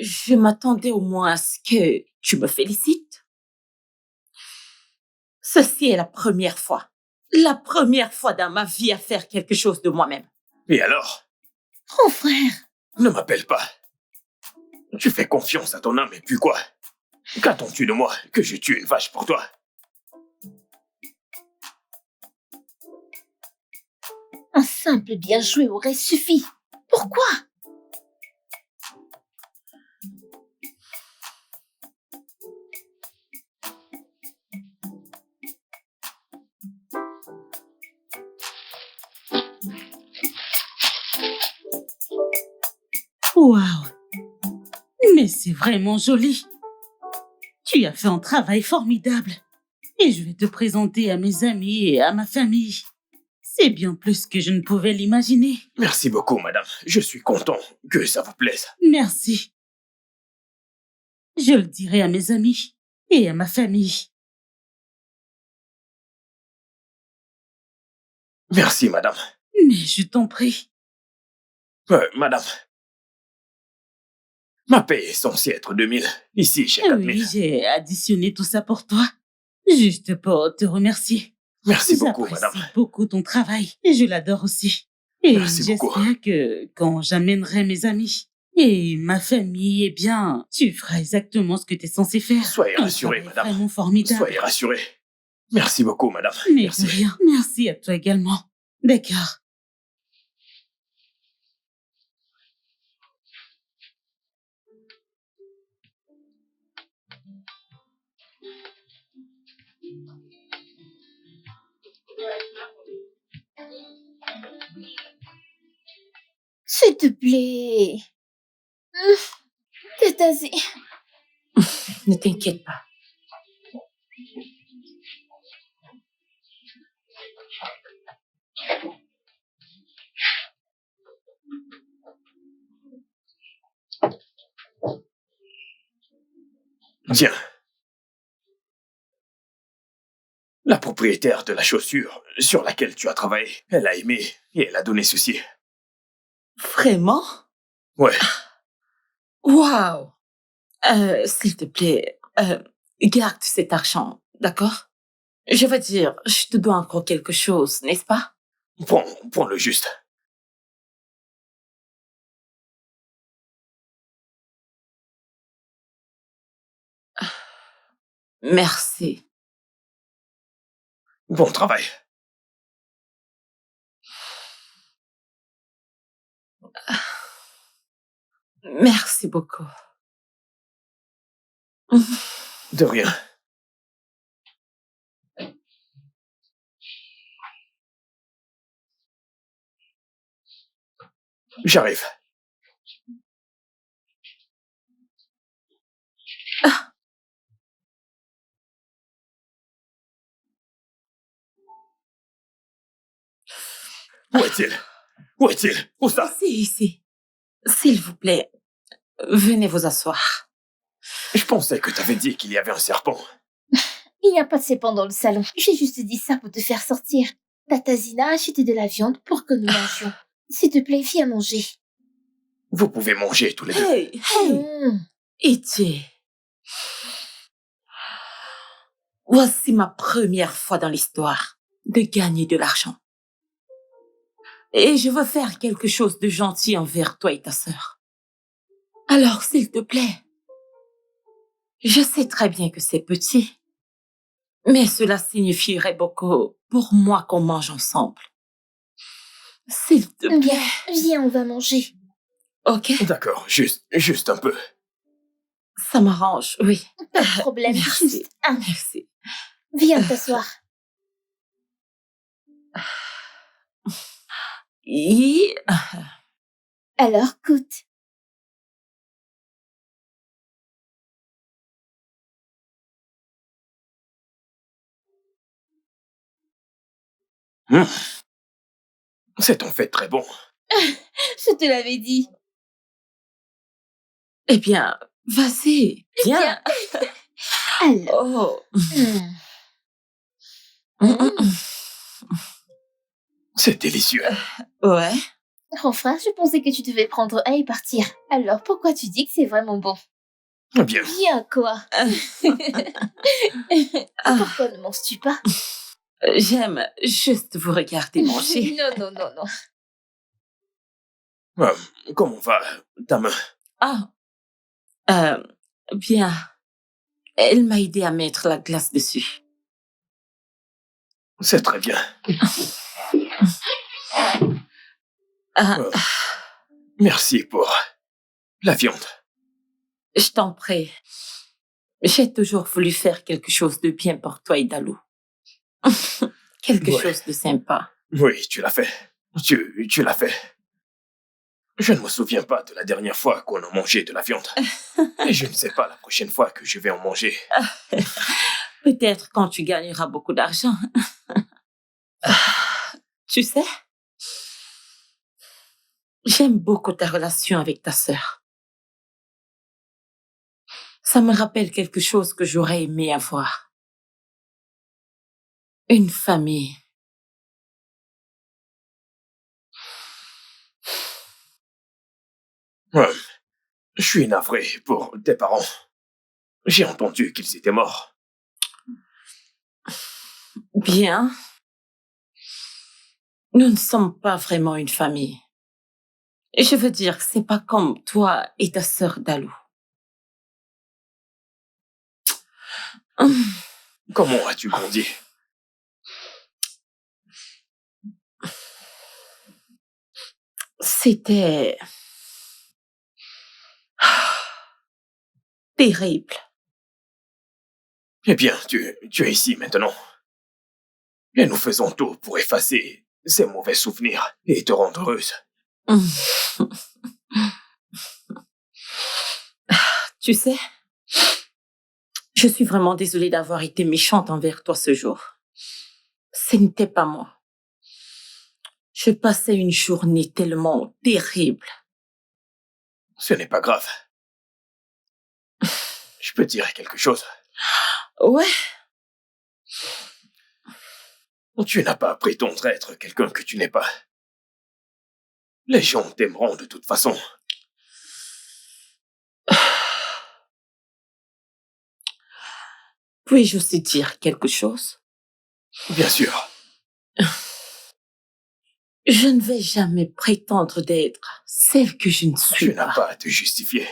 Je m'attendais au moins à ce que tu me félicites. Ceci est la première fois dans ma vie à faire quelque chose de moi-même. Et alors? Oh frère. Ne m'appelle pas. Tu fais confiance à ton âme et puis quoi? Qu'attends-tu de moi? Que je tue une vache pour toi? Un simple bien joué aurait suffi. Pourquoi? Waouh! Mais c'est vraiment joli. Tu as fait un travail formidable. Et je vais te présenter à mes amis et à ma famille. C'est bien plus que je ne pouvais l'imaginer. Merci beaucoup, madame. Je suis content que ça vous plaise. Merci. Je le dirai à mes amis et à ma famille. Merci, madame. Mais je t'en prie. Madame. Ma paie est censée être 2000. Ici, j'ai 4000. Oui, j'ai additionné tout ça pour toi. Juste pour te remercier. Merci beaucoup, madame. J'apprécie beaucoup ton travail et je l'adore aussi. Et Merci beaucoup. j'espère que quand j'amènerai mes amis et ma famille, eh bien, tu feras exactement ce que tu es censé faire. Soyez Un rassurée, travail madame. Vraiment formidable. Soyez rassurée. Merci beaucoup, madame. Mais Merci. de rien. Merci à toi également. D'accord. S'il te plaît. Tatazi. Ne t'inquiète pas. Tiens. La propriétaire de la chaussure sur laquelle tu as travaillé, elle a aimé et elle a donné ceci. Vraiment? Ouais, Waouh! S'il te plaît, garde cet argent, d'accord? Je veux dire, je te dois encore quelque chose, n'est-ce pas? prends-le juste. Merci. Bon travail. Merci beaucoup. De rien. J'arrive. Où est-il? Où est-il? Où ça? Ici. S'il vous plaît, venez vous asseoir. Je pensais que t'avais dit qu'il y avait un serpent. Il n'y a pas de serpent dans le salon. J'ai juste dit ça pour te faire sortir. Tatazina a acheté de la viande pour que nous mangions. S'il te plaît, viens manger. Vous pouvez manger tous les deux. Hey! Non. Iti. Voici ma première fois dans l'histoire de gagner de l'argent. Et je veux faire quelque chose de gentil envers toi et ta sœur. Alors, s'il te plaît, je sais très bien que c'est petit, mais cela signifierait beaucoup pour moi qu'on mange ensemble. S'il te plaît. Viens, on va manger. Ok? D'accord, juste un peu. Ça m'arrange, oui. Pas de problème, Merci. juste un. Merci. Viens t'asseoir. Et... Alors, goûte. C'est en fait très bon. Je te l'avais dit. Eh bien, vas-y, viens. Alors. Oh. C'est délicieux. Ouais. Enfin, je pensais que tu devais prendre un et partir. Alors, pourquoi tu dis que c'est vraiment bon? Bien. Bien, quoi. Pourquoi ne manges-tu pas? J'aime juste vous regarder manger. Non. Comment va ta main? Ah, bien. Elle m'a aidé à mettre la glace dessus. C'est très bien. Ah, Merci pour la viande. je t'en prie. J'ai toujours voulu faire quelque chose de bien pour toi et Dalou. Quelque Ouais. chose de sympa. Oui, tu l'as fait. Tu l'as fait. Je ne me souviens pas de la dernière fois qu'on a mangé de la viande. Et je ne sais pas la prochaine fois que je vais en manger. Peut-être quand tu gagneras beaucoup d'argent. Tu sais, j'aime beaucoup ta relation avec ta sœur. Ça me rappelle quelque chose que j'aurais aimé avoir. Une famille. Je suis navré pour tes parents. J'ai entendu qu'ils étaient morts. Bien. Nous ne sommes pas vraiment une famille. Et je veux dire que c'est pas comme toi et ta sœur Dalou. Comment as-tu grandi? C'était terrible. Eh bien, tu es ici maintenant. Et nous faisons tout pour effacer ces mauvais souvenirs et te rendre heureuse. Tu sais, je suis vraiment désolée d'avoir été méchante envers toi ce jour. Ce n'était pas moi. Je passais une journée tellement terrible. Ce n'est pas grave. Je peux te dire quelque chose. Ouais, Tu n'as pas à prétendre être quelqu'un que tu n'es pas. Les gens t'aimeront de toute façon. puis-je aussi dire quelque chose? Bien sûr. Je ne vais jamais prétendre d'être celle que je ne suis Tu n'as pas à te justifier.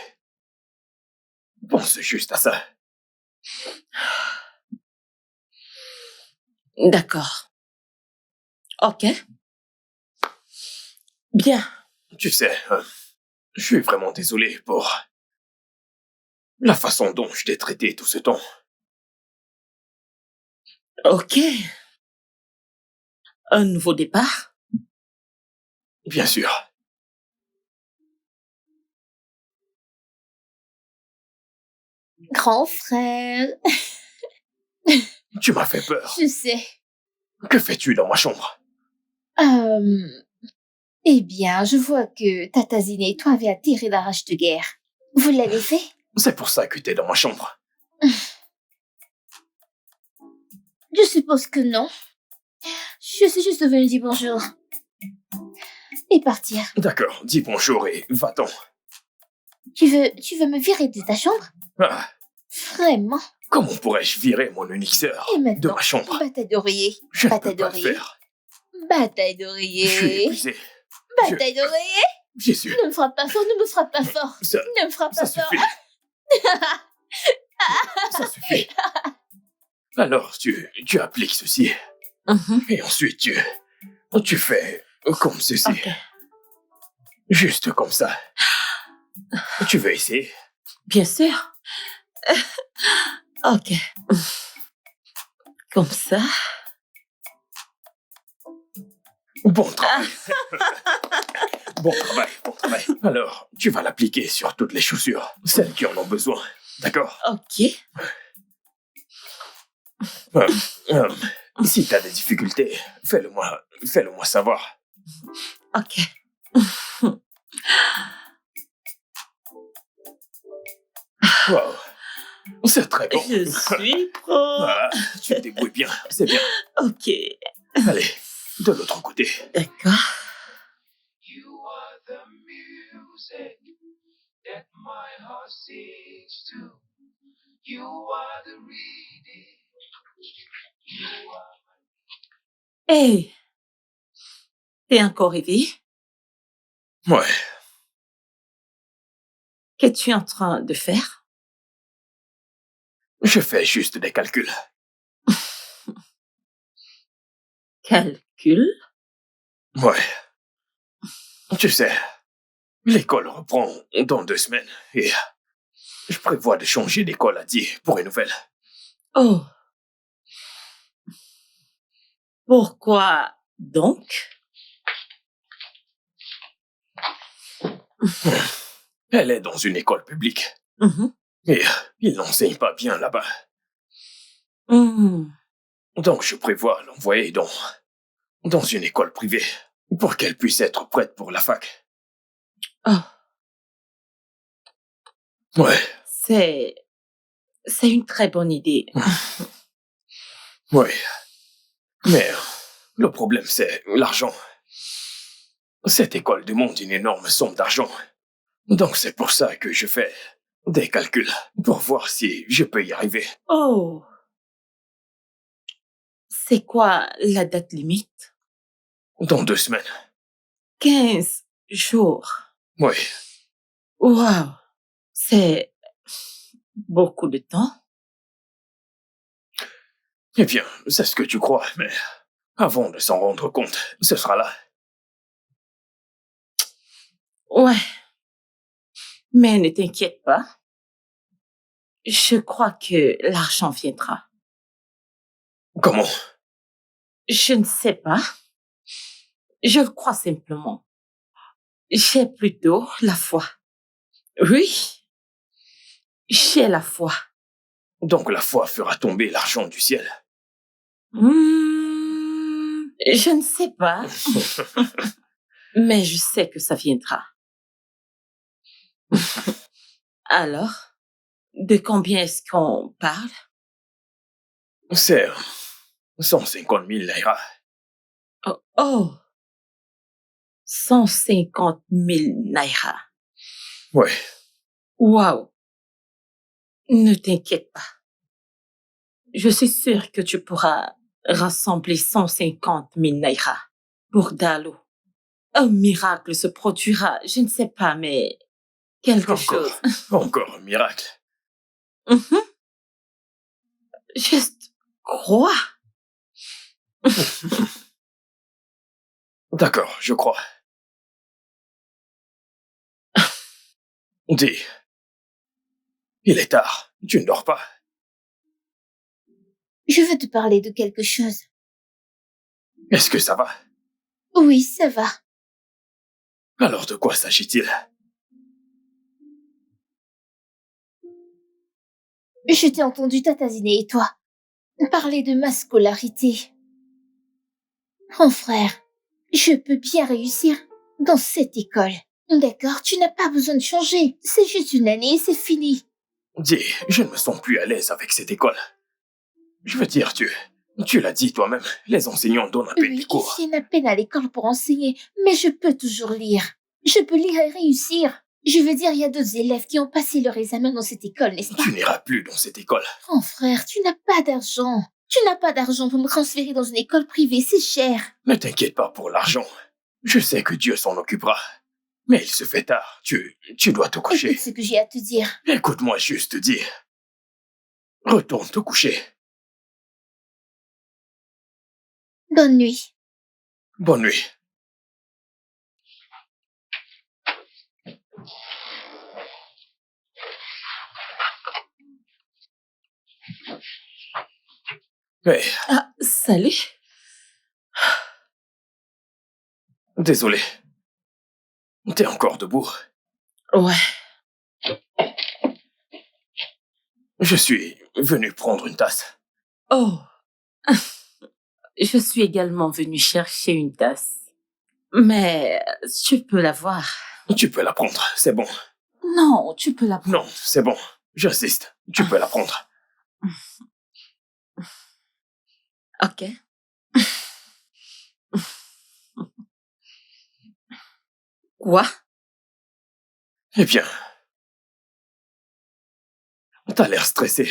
Pense juste à ça. D'accord. Ok. Bien. Tu sais, je suis vraiment désolé pour la façon dont je t'ai traité tout ce temps. Ok. Un nouveau départ? Bien sûr. Grand frère, Tu m'as fait peur. je sais. Que fais-tu dans ma chambre? Eh bien, je vois que Tata Zine et toi avez attiré la rage de guerre. Vous l'avez fait? C'est pour ça que t'es dans ma chambre. Je suppose que non. Je suis juste venue dire bonjour. Et partir. D'accord, dis bonjour et va-t'en. Tu veux me virer de ta chambre? Ah, Vraiment? comment pourrais-je virer mon unique sœur Et de maintenant, ma chambre? bataille d'oreiller. Je ne Bataille peux pas le d'oreiller. faire. Bataille Je suis d'oreiller. épuisé. Bataille d'oreiller. Jésus, Ne me frappe pas fort, ne me frappe pas fort. ça, Ne me frappe ça pas fort. suffit. Ça suffit. Alors, tu appliques ceci. Et ensuite, tu fais comme ceci. Ok. Juste comme ça. Tu veux essayer? Bien sûr. Ok. Comme ça. Bon travail. Bon travail, bon travail. Alors, tu vas l'appliquer sur toutes les chaussures, celles qui en ont besoin. D'accord? Ok. Si t'as des difficultés, fais-le-moi savoir. Ok. Wow. C'est très bon. Je suis pro. Ah, tu te débrouilles bien, c'est bien. Ok. Allez, de l'autre côté. D'accord. You are the music that my heart sings to. You are the reading. You are Hey. T'es encore réveillé? Ouais, Qu'es-tu en train de faire? je fais juste des calculs. Calcul? Ouais. Tu sais, l'école reprend dans 2 semaines et je prévois de changer d'école à 10 pour une nouvelle. Oh. Pourquoi donc? Elle est dans une école publique et ils n'enseignent pas bien là-bas. Donc je prévois l'envoyer dans une école privée pour qu'elle puisse être prête pour la fac. Oh. Ouais, C'est une très bonne idée. ouais. Mais le problème, c'est l'argent. Cette école demande une énorme somme d'argent. Donc c'est pour ça que je fais des calculs pour voir si je peux y arriver. Oh. C'est quoi la date limite? Dans 2 semaines. 15 jours. Oui, Wow. C'est beaucoup de temps. eh bien, c'est ce que tu crois, mais avant de s'en rendre compte, ce sera là. Ouais. Mais ne t'inquiète pas. Je crois que l'argent viendra. Comment? Je ne sais pas. Je le crois simplement. J'ai plutôt la foi. Oui, j'ai la foi. Donc la foi fera tomber l'argent du ciel. Je ne sais pas, mais je sais que ça viendra. Alors, de combien est-ce qu'on parle? C'est 150 000 naira. Oh, 150 000 naira. Ouais, Waouh! Ne t'inquiète pas. Je suis sûre que tu pourras rassembler 150 000 naira pour Dalo. Un miracle se produira, je ne sais pas, mais quelque chose. encore un miracle. Mhm. Juste crois. D'accord, je crois. Dis, il est tard, tu ne dors pas. Je veux te parler de quelque chose. Est-ce que ça va? Oui, ça va. Alors de quoi s'agit-il? Je t'ai entendu t'attasiner et toi parler de ma scolarité. Mon frère, je peux bien réussir dans cette école. D'accord, tu n'as pas besoin de changer. C'est juste une année et c'est fini. Dis, je ne me sens plus à l'aise avec cette école. Je veux dire, tu l'as dit toi-même, les enseignants donnent à peine Oui, des ils cours. viennent à peine à l'école pour enseigner, mais je peux toujours lire. Je peux lire et réussir. Je veux dire, il y a d'autres élèves qui ont passé leur examen dans cette école, n'est-ce pas? Tu n'iras plus dans cette école. Mon frère, tu n'as pas d'argent. Tu n'as pas d'argent pour me transférer dans une école privée, c'est cher. Ne t'inquiète pas pour l'argent. Je sais que Dieu s'en occupera. Mais il se fait tard, tu dois te coucher. Écoute ce que j'ai à te dire. Écoute-moi juste dire. Retourne te coucher. Bonne nuit. Bonne nuit. Hey, Ah, salut. désolé. T'es encore debout? Ouais. Je suis venu prendre une tasse. Oh. Je suis également venue chercher une tasse. Mais tu peux l'avoir. Tu peux la prendre, c'est bon. Non, tu peux la prendre. Non, c'est bon. J'insiste. Tu peux la prendre. Ok. Quoi? Eh bien. T'as l'air stressé.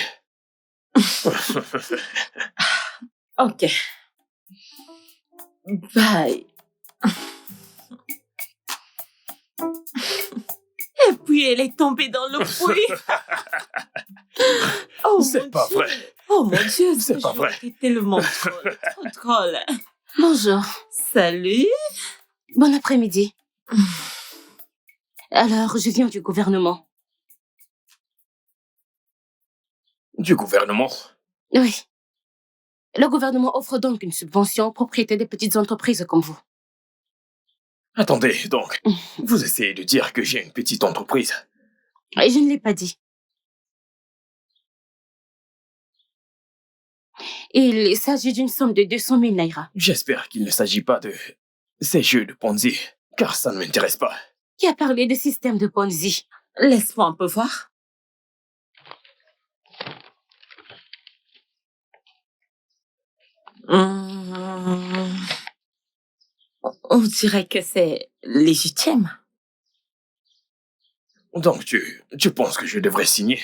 Ok. Bye. Et puis elle est tombée dans le puits. Oh C'est mon pas Dieu. vrai. Oh mon Dieu, C'est pas vrai. C'était tellement drôle. Trop drôle. Bonjour. Salut. Bon après-midi. Alors, je viens du gouvernement. Du gouvernement? Oui. Le gouvernement offre donc une subvention aux propriétaires des petites entreprises comme vous. Attendez, donc. Vous essayez de dire que j'ai une petite entreprise. Et je ne l'ai pas dit. Il s'agit d'une somme de 200 000 naira. J'espère qu'il ne s'agit pas de ces jeux de Ponzi, car ça ne m'intéresse pas. Qui a parlé de système de Ponzi? Laisse-moi un peu voir. On dirait que c'est légitime. Donc tu penses que je devrais signer?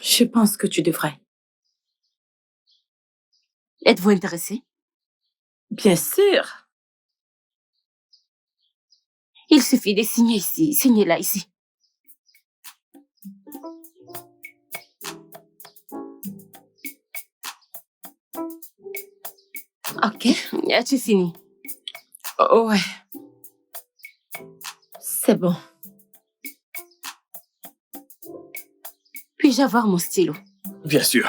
Je pense que tu devrais. Êtes-vous intéressé? Bien sûr. Il suffit de signer ici. Signez là, ici. Ok. As-tu fini? Ouais. C'est bon. Puis-je avoir mon stylo? Bien sûr.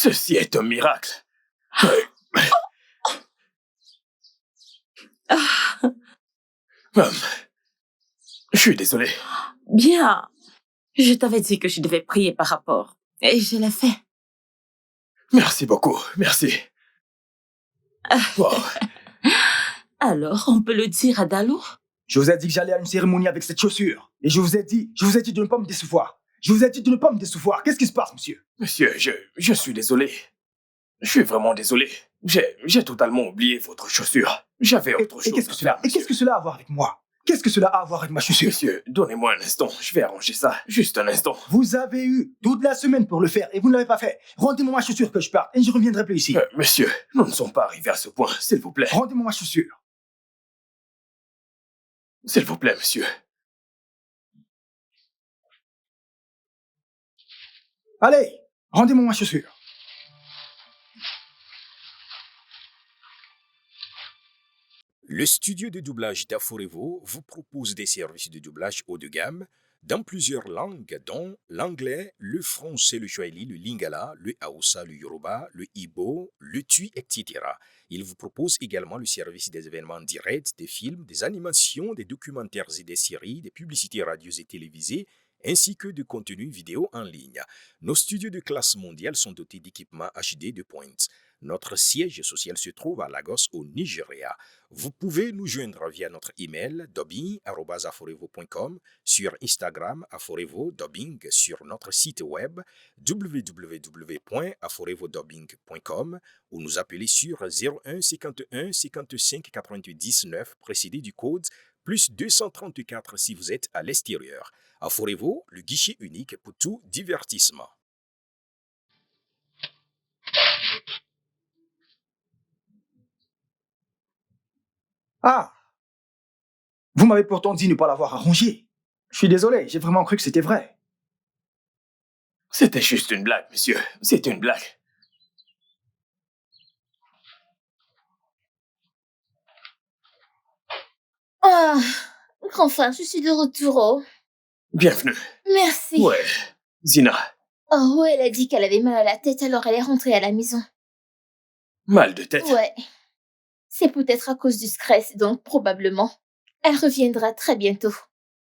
Ceci est un miracle. Hum, je suis désolé. Bien. Je t'avais dit que je devais prier par rapport. Et je l'ai fait. Merci beaucoup, merci. Wow. Alors, on peut le dire à Dalo? Je vous ai dit que j'allais à une cérémonie avec cette chaussure. Et je vous ai dit de ne pas me décevoir. Je vous ai dit de ne pas me décevoir. Qu'est-ce qui se passe, monsieur? Monsieur, je suis désolé. Je suis vraiment désolé. J'ai totalement oublié votre chaussure. J'avais autre chose qu'est-ce que à cela faire, Et qu'est-ce que cela a à voir avec moi? Qu'est-ce que cela a à voir avec ma chaussure? Monsieur, donnez-moi un instant. Je vais arranger ça. Juste un instant. Vous avez eu toute la semaine pour le faire et vous ne l'avez pas fait. Rendez-moi ma chaussure que je parte et je ne reviendrai plus ici. Monsieur, nous ne sommes pas arrivés à ce point, s'il vous plaît. Rendez-moi ma chaussure. S'il vous plaît, monsieur. Allez, rendez-moi ma chaussure. Le studio de doublage d'Aforevo vous propose des services de doublage haut de gamme dans plusieurs langues, dont l'anglais, le français, le swahili, le lingala, le hausa, le yoruba, le igbo, le tui, etc. Il vous propose également le service des événements directs, des films, des animations, des documentaires et des séries, des publicités radio et télévisées, ainsi que de contenus vidéo en ligne. Nos studios de classe mondiale sont dotés d'équipements HD de pointe. Notre siège social se trouve à Lagos, au Nigeria. Vous pouvez nous joindre via notre email dubbing@aforevo.com, sur Instagram Aforevo Dubbing, sur notre site web www.aforevodubbing.com ou nous appeler sur 01 51 55 99 précédé du code plus 234 si vous êtes à l'extérieur. Aforevo, le guichet unique pour tout divertissement. Ah, vous m'avez pourtant dit ne pas l'avoir arrangé. Je suis désolé, j'ai vraiment cru que c'était vrai. C'était juste une blague, monsieur. C'était une blague. Ah, enfin, je suis de retour. Oh. Bienvenue. Merci. Ouais, Zina. Oh, ouais, elle a dit qu'elle avait mal à la tête, alors elle est rentrée à la maison. Mal de tête. Ouais. C'est peut-être à cause du stress, donc probablement. Elle reviendra très bientôt.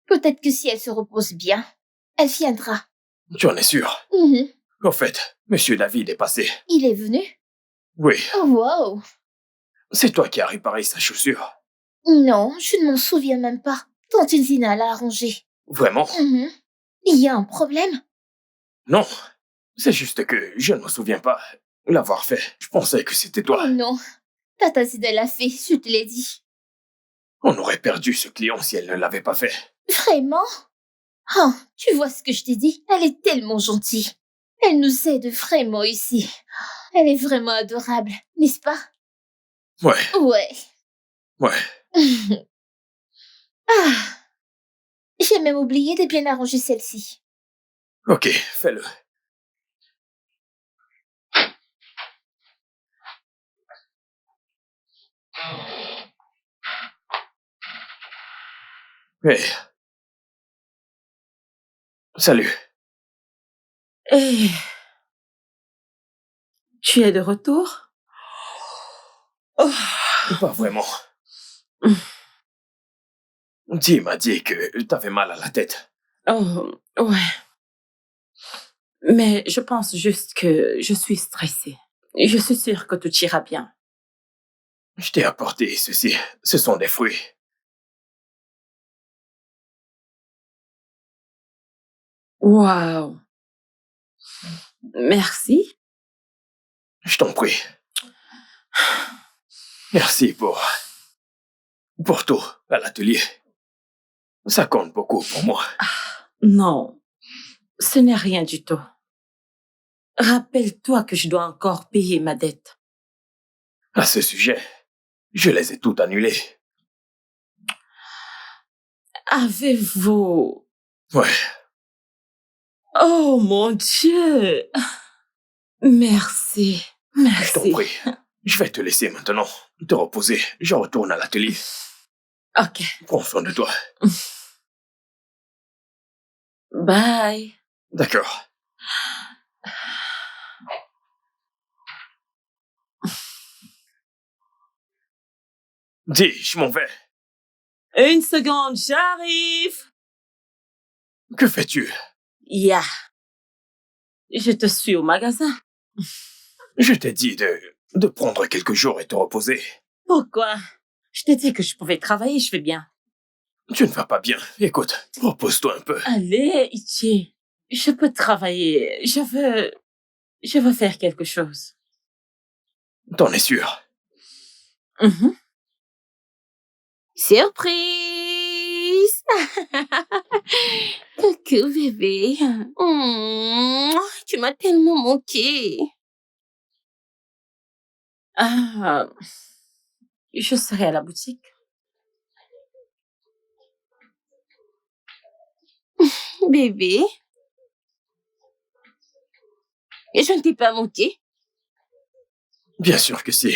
Peut-être que si elle se repose bien, elle viendra. Tu en es sûr? Mhm. En fait, monsieur David est passé. Il est venu? Oui, Oh, wow. c'est toi qui as réparé sa chaussure. Non, je ne m'en souviens même pas. Tante Zina l'a arrangé. Vraiment? Mhm. Il y a un problème? Non. C'est juste que je ne me souviens pas l'avoir fait. Je pensais que c'était toi. Oh non. Tata Zina l'a fait, je te l'ai dit. On aurait perdu ce client si elle ne l'avait pas fait. Vraiment? Oh, tu vois ce que je t'ai dit? Elle est tellement gentille. Elle nous aide vraiment ici. Elle est vraiment adorable, n'est-ce pas? Ouais, Ouais. ouais. Ah. J'ai même oublié de bien arranger celle-ci. Ok, fais-le. Hey. Salut. Et... Tu es de retour? Oh. Pas vraiment. Tim m'a dit que t'avais mal à la tête. Oh, ouais. Mais je pense juste que je suis stressée. Je suis sûre que tout ira bien. Je t'ai apporté ceci. Ce sont des fruits. Waouh. Merci. Je t'en prie. Merci pour tout à l'atelier. Ça compte beaucoup pour moi. Non, ce n'est rien du tout. Rappelle-toi que je dois encore payer ma dette. À ce sujet, je les ai toutes annulées. Avez-vous... Ouais, Oh mon Dieu! Merci, je t'en merci. prie. Je vais te laisser maintenant. Te reposer. Je retourne à l'atelier. Ok, Prends soin de toi. bye. D'accord. Dis, je m'en vais. Une seconde, j'arrive. Que fais-tu? Ya. Je te suis au magasin. Je t'ai dit de prendre quelques jours et te reposer. Pourquoi? Je t'ai dit que je pouvais travailler, je vais bien. Tu ne vas pas bien. Écoute, repose-toi un peu. Allez, Ichi. Je peux travailler. Je veux faire quelque chose. T'en es sûr? Mhm. Surprise! Coucou bébé. Tu m'as tellement manqué. Ah, je serai à la boutique. Bébé, je ne t'ai pas manqué. Bien sûr que si.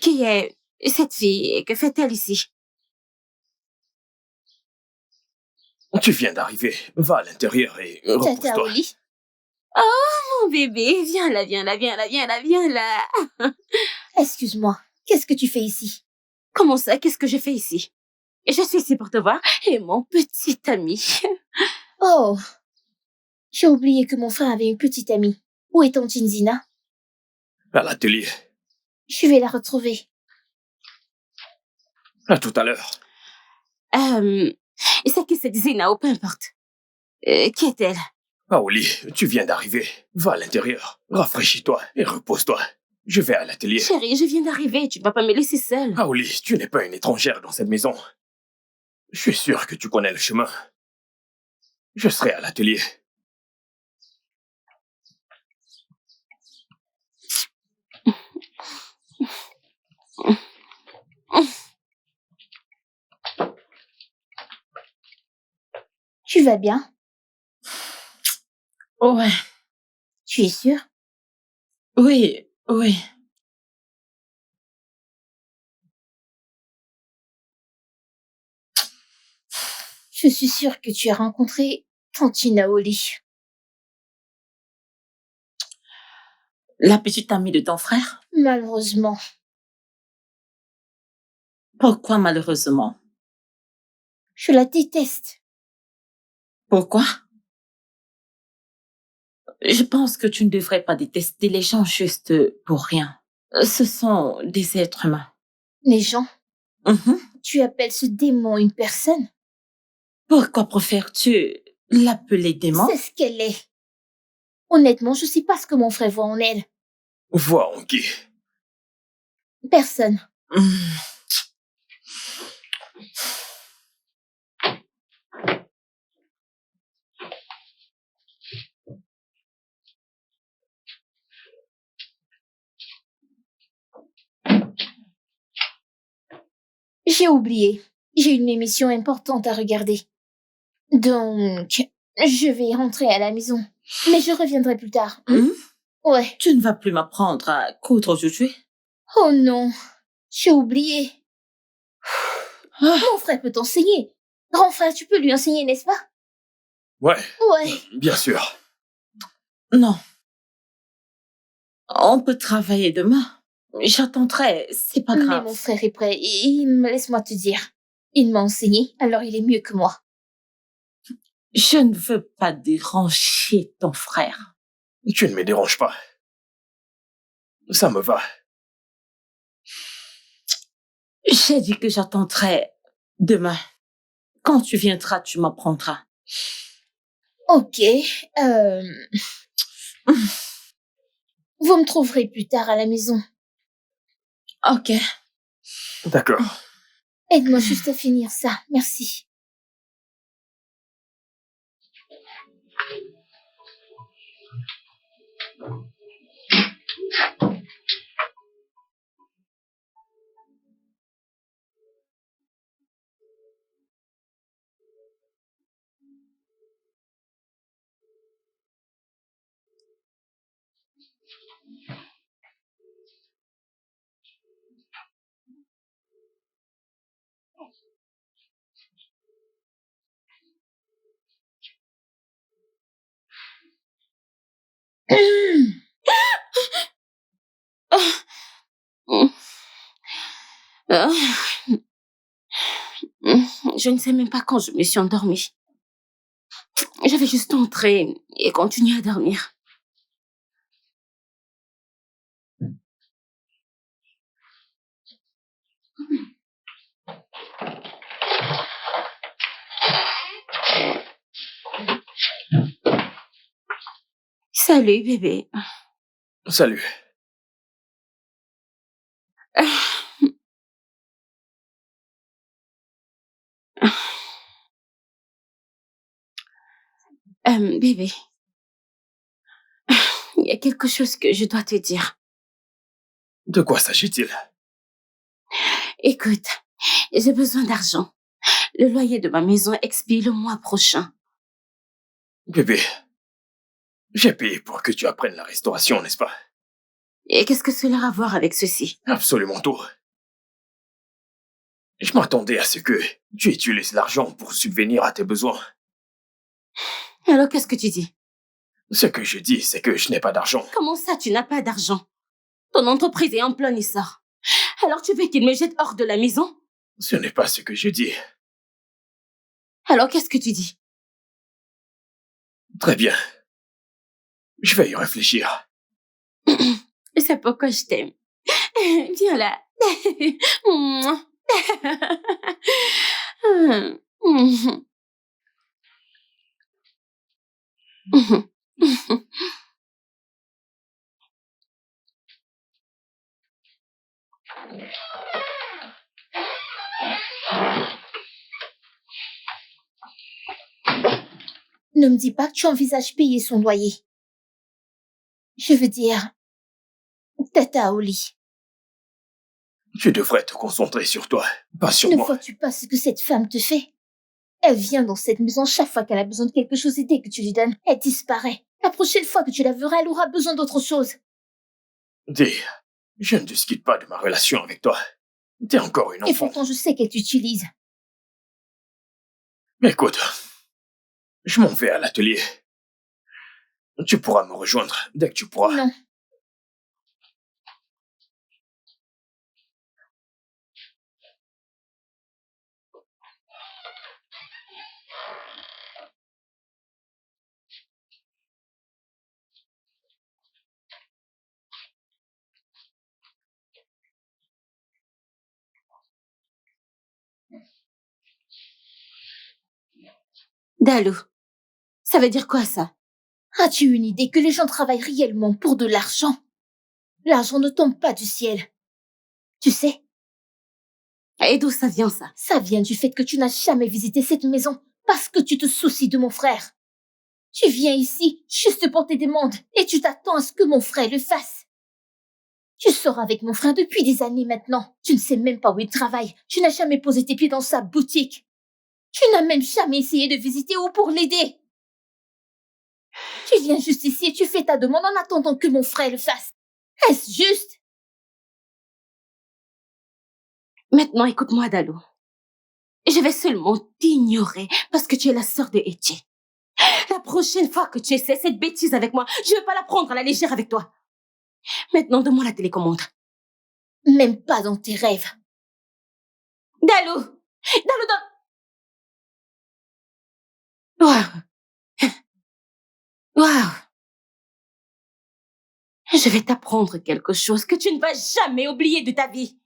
Qui est cette fille? Que fait-elle ici? Tu viens d'arriver. Va à l'intérieur et Tata repose-toi. Oli, Mon bébé, viens là, viens là, viens là, viens là, viens là. excuse-moi, qu'est-ce que tu fais ici? Comment ça? Qu'est-ce que je fais ici? Je suis ici pour te voir et mon petit ami. Oh, j'ai oublié que mon frère avait une petite amie. Où est tantine Zina? À l'atelier. Je vais la retrouver. À tout à l'heure. C'est qui cette Zina ou peu importe. Qui est-elle? Aoli, tu viens d'arriver. Va à l'intérieur. Rafraîchis-toi et repose-toi. Je vais à l'atelier. Chérie, je viens d'arriver, tu ne vas pas me laisser seule. Aoli, tu n'es pas une étrangère dans cette maison. Je suis sûr que tu connais le chemin. Je serai à l'atelier. Tu vas bien? Ouais. Tu es sûr? Oui, oui. Je suis sûre que tu as rencontré tantine Oli. La petite amie de ton frère? Malheureusement, Pourquoi malheureusement? je la déteste. Pourquoi? Je pense que tu ne devrais pas détester les gens juste pour rien. Ce sont des êtres humains. Les gens, Mhm. tu appelles ce démon une personne? Pourquoi préfères-tu l'appeler démon? C'est ce qu'elle est. Honnêtement, je sais pas ce que mon frère voit en elle. Vois en qui. Personne. Hmm. J'ai oublié. J'ai une émission importante à regarder. Donc, je vais rentrer à la maison. Mais je reviendrai plus tard. Hmm? Ouais. Tu ne vas plus m'apprendre à coudre aujourd'hui? Oh non. J'ai oublié. Ah. Mon frère peut t'enseigner. Grand frère, tu peux lui enseigner, n'est-ce pas? Ouais, Ouais. bien sûr. Non. On peut travailler demain. J'attendrai, c'est pas Mais grave. mon frère est prêt. Laisse-moi te dire. Il m'a enseigné, alors il est mieux que moi. Je ne veux pas déranger ton frère. Tu ne me déranges pas. Ça me va. J'ai dit que j'attendrai demain. Quand tu viendras, tu m'apprendras. Ok. Vous me trouverez plus tard à la maison. Ok. D'accord. Aide-moi juste à finir ça. Merci. Euh, Je ne sais même pas quand je me suis endormie. J'avais juste entré et continué à dormir. Salut, bébé. Salut. Bébé, il y a quelque chose que je dois te dire. De quoi s'agit-il? Écoute, j'ai besoin d'argent. Le loyer de ma maison expire le mois prochain. Bébé, j'ai payé pour que tu apprennes la restauration, n'est-ce pas? Et qu'est-ce que cela a à voir avec ceci? Absolument tout. Je m'attendais à ce que tu utilises l'argent pour subvenir à tes besoins. Alors qu'est-ce que tu dis? Ce que je dis, c'est que je n'ai pas d'argent. Comment ça, tu n'as pas d'argent? Ton entreprise est en plein essor. Alors tu veux qu'il me jette hors de la maison? Ce n'est pas ce que je dis. Alors qu'est-ce que tu dis? Très bien. Je vais y réfléchir. C'est pourquoi je t'aime. Viens là. Ne me dis pas que tu envisages payer son loyer. Je veux dire, Tata au lit. Tu devrais te concentrer sur toi, pas sur Ne moi. vois-tu pas ce que cette femme te fait? Elle vient dans cette maison chaque fois qu'elle a besoin de quelque chose et dès que tu lui donnes, elle disparaît. La prochaine fois que tu la verras, elle aura besoin d'autre chose. Dis, je ne discute pas de ma relation avec toi. T'es encore une Et enfant. pourtant, je sais qu'elle t'utilise. Écoute, je m'en vais à l'atelier. Tu pourras me rejoindre dès que tu pourras. Non. Dalou, ça veut dire quoi ça? As-tu une idée que les gens travaillent réellement pour de l'argent? L'argent ne tombe pas du ciel. Tu sais, Et d'où ça vient ça? ça vient du fait que tu n'as jamais visité cette maison parce que tu te soucies de mon frère. Tu viens ici juste pour tes demandes et tu t'attends à ce que mon frère le fasse. Tu sors avec mon frère depuis des années maintenant. Tu ne sais même pas où il travaille. Tu n'as jamais posé tes pieds dans sa boutique. Tu n'as même jamais essayé de visiter ou pour l'aider. Tu viens juste ici et tu fais ta demande en attendant que mon frère le fasse. Est-ce juste? Maintenant, écoute-moi, Dalou. Je vais seulement t'ignorer parce que tu es la sœur de Etienne. La prochaine fois que tu essaies cette bêtise avec moi, je ne vais pas la prendre à la légère avec toi. Maintenant, donne-moi la télécommande. Même pas dans tes rêves. Dalou! Dalou, Waouh! Waouh! Je vais t'apprendre quelque chose que tu ne vas jamais oublier de ta vie.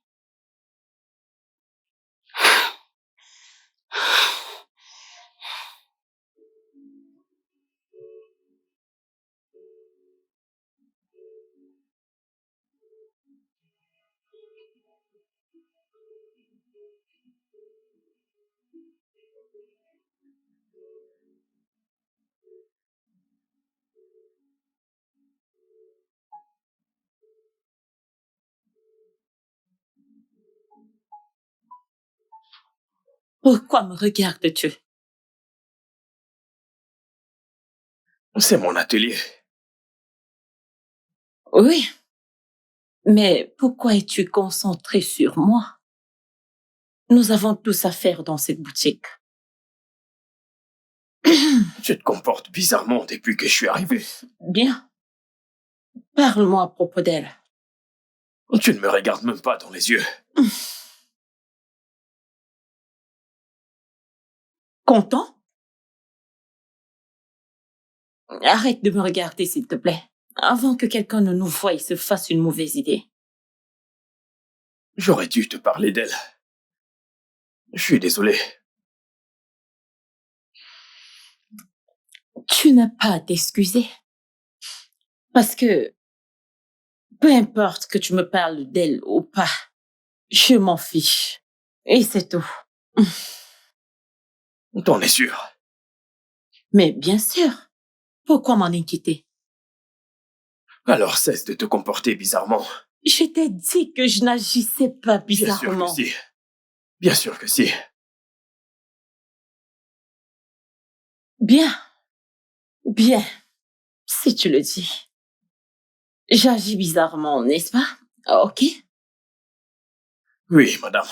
Pourquoi me regardes-tu? C'est mon atelier. Oui. Mais pourquoi es-tu concentré sur moi? Nous avons tous affaire dans cette boutique. Tu te comportes bizarrement depuis que je suis arrivé. Bien. Parle-moi à propos d'elle. Tu ne me regardes même pas dans les yeux. Content? Arrête de me regarder, s'il te plaît, avant que quelqu'un ne nous voie et se fasse une mauvaise idée. J'aurais dû te parler d'elle. Je suis désolé. Tu n'as pas à t'excuser. Parce que, peu importe que tu me parles d'elle ou pas, je m'en fiche. Et c'est tout. T'en es sûr? Mais bien sûr, pourquoi m'en inquiéter? Alors cesse de te comporter bizarrement. Je t'ai dit que je n'agissais pas bizarrement. Bien sûr que si. Bien sûr que si. Bien. Bien. Si tu le dis. J'agis bizarrement, n'est-ce pas? Ok. Oui, madame.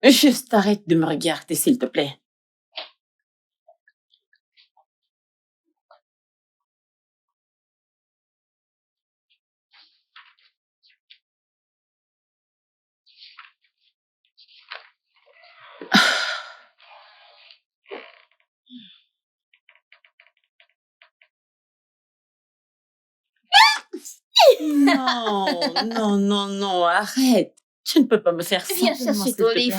Juste arrête de me regarder, s'il te plaît. Non, arrête. Tu ne peux pas me faire ça. Viens Donne-moi, chercher s'il ton te plaît. livre.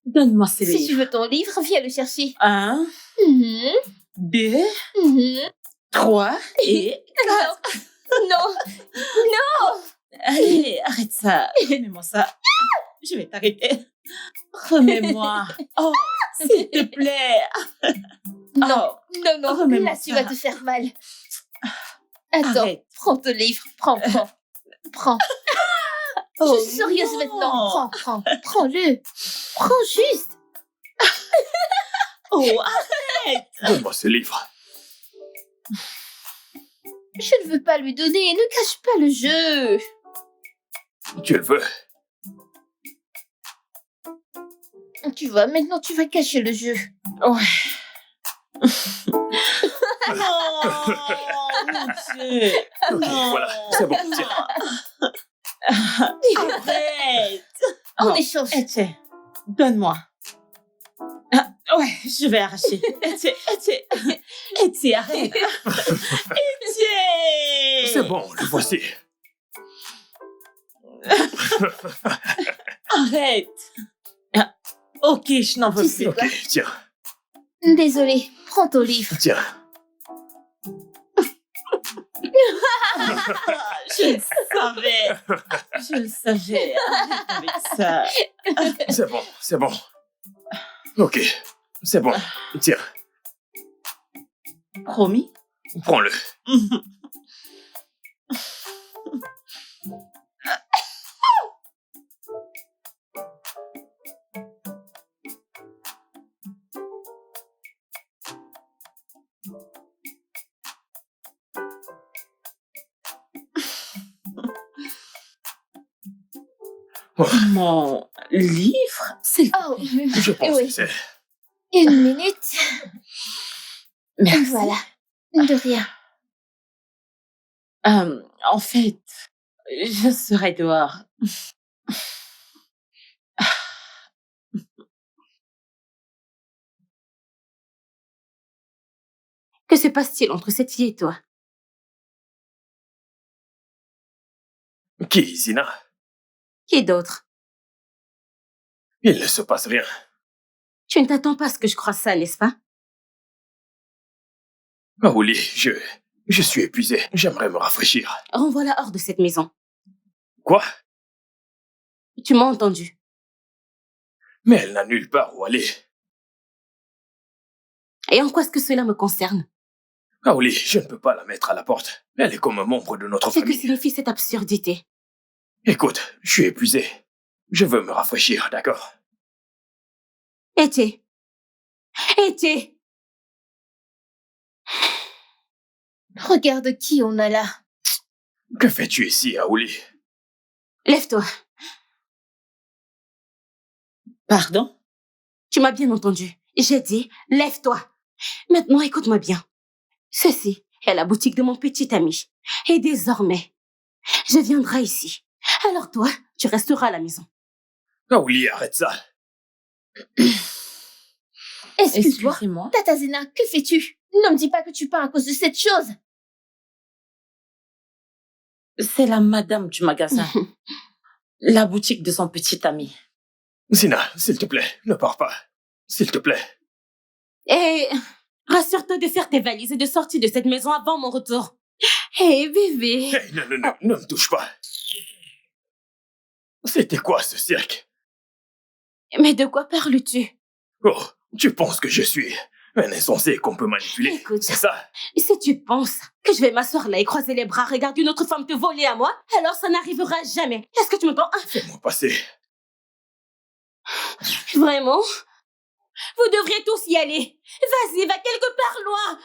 Donne-moi ces Si livres. tu veux ton livre, viens le chercher. 1, Mhm, 2, mhm. 3 et... Non, non. Allez, arrête ça. Remets-moi ça. Je vais t'arrêter. Remets-moi. Oh, s'il te plaît. Non, Oh, non, non, remets-moi là tu ça. vas te faire mal. Attends, Arrête. prends ton livre, prends. Oh, Je suis sérieuse non. maintenant, prends-le. Prends juste. Oh, arrête. Donne-moi ce livre. Je ne veux pas lui donner, ne cache pas le jeu. Tu le veux? Tu vois, maintenant tu vas cacher le jeu. Ouais. Non, mon Dieu. Ok, Non. voilà, c'est bon, tiens. Arrête. En Bon, échange. Etienne, donne-moi. Ah, ouais, je vais arracher. Etienne, arrête. Etienne. C'est bon, le voici. Arrête. Ah, ok, je n'en veux Tu plus. sais Ok, quoi? tiens, Désolée, prends ton livre. tiens. Je le savais. Arrête avec ça. C'est bon. Ok, c'est bon. Tiens, Promis? prends-le. Mon livre? C'est... Oh, Je pense oui. que c'est... Une minute. Merci. Voilà. De rien. En fait, je serai dehors. Que se passe-t-il entre cette fille et toi? Qui, Zina? Qui d'autre? Il ne se passe rien. Tu ne t'attends pas à ce que je croie ça, n'est-ce pas? Raouli, je suis épuisé. J'aimerais me rafraîchir. Renvoie-la hors de cette maison. Quoi? Tu m'as entendu. Mais elle n'a nulle part où aller. Et en quoi est-ce que cela me concerne? Raouli, je ne peux pas la mettre à la porte. Elle est comme un membre de notre C'est que famille. signifie cette absurdité? Écoute, je suis épuisé. Je veux me rafraîchir, d'accord? Etienne. Regarde qui on a là. Que fais-tu ici, Raouli? Lève-toi. Pardon? Tu m'as bien entendu. J'ai dit, lève-toi. Maintenant, écoute-moi bien. Ceci est la boutique de mon petit ami. Et désormais, je viendrai ici. Alors toi, tu resteras à la maison. Kaoli, arrête ça. Excuse-moi. Excusez-moi. Tata Zena, que fais-tu? Ne me dis pas que tu pars à cause de cette chose. C'est la madame du magasin. La boutique de son petit ami. Zina, s'il te plaît, ne pars pas. S'il te plaît. Et rassure-toi de faire tes valises et de sortir de cette maison avant mon retour. Hé, bébé. Hey, non, ne me touche pas. C'était quoi ce cirque? Mais de quoi parles-tu? Oh, tu penses que je suis un insensé qu'on peut manipuler? Écoute. C'est ça? Si tu penses que je vais m'asseoir là et croiser les bras, regarder une autre femme te voler à moi, alors ça n'arrivera jamais. Est-ce que tu m'entends? Fais-moi passer. Vraiment? Vous devriez tous y aller. Vas-y, va quelque part loin.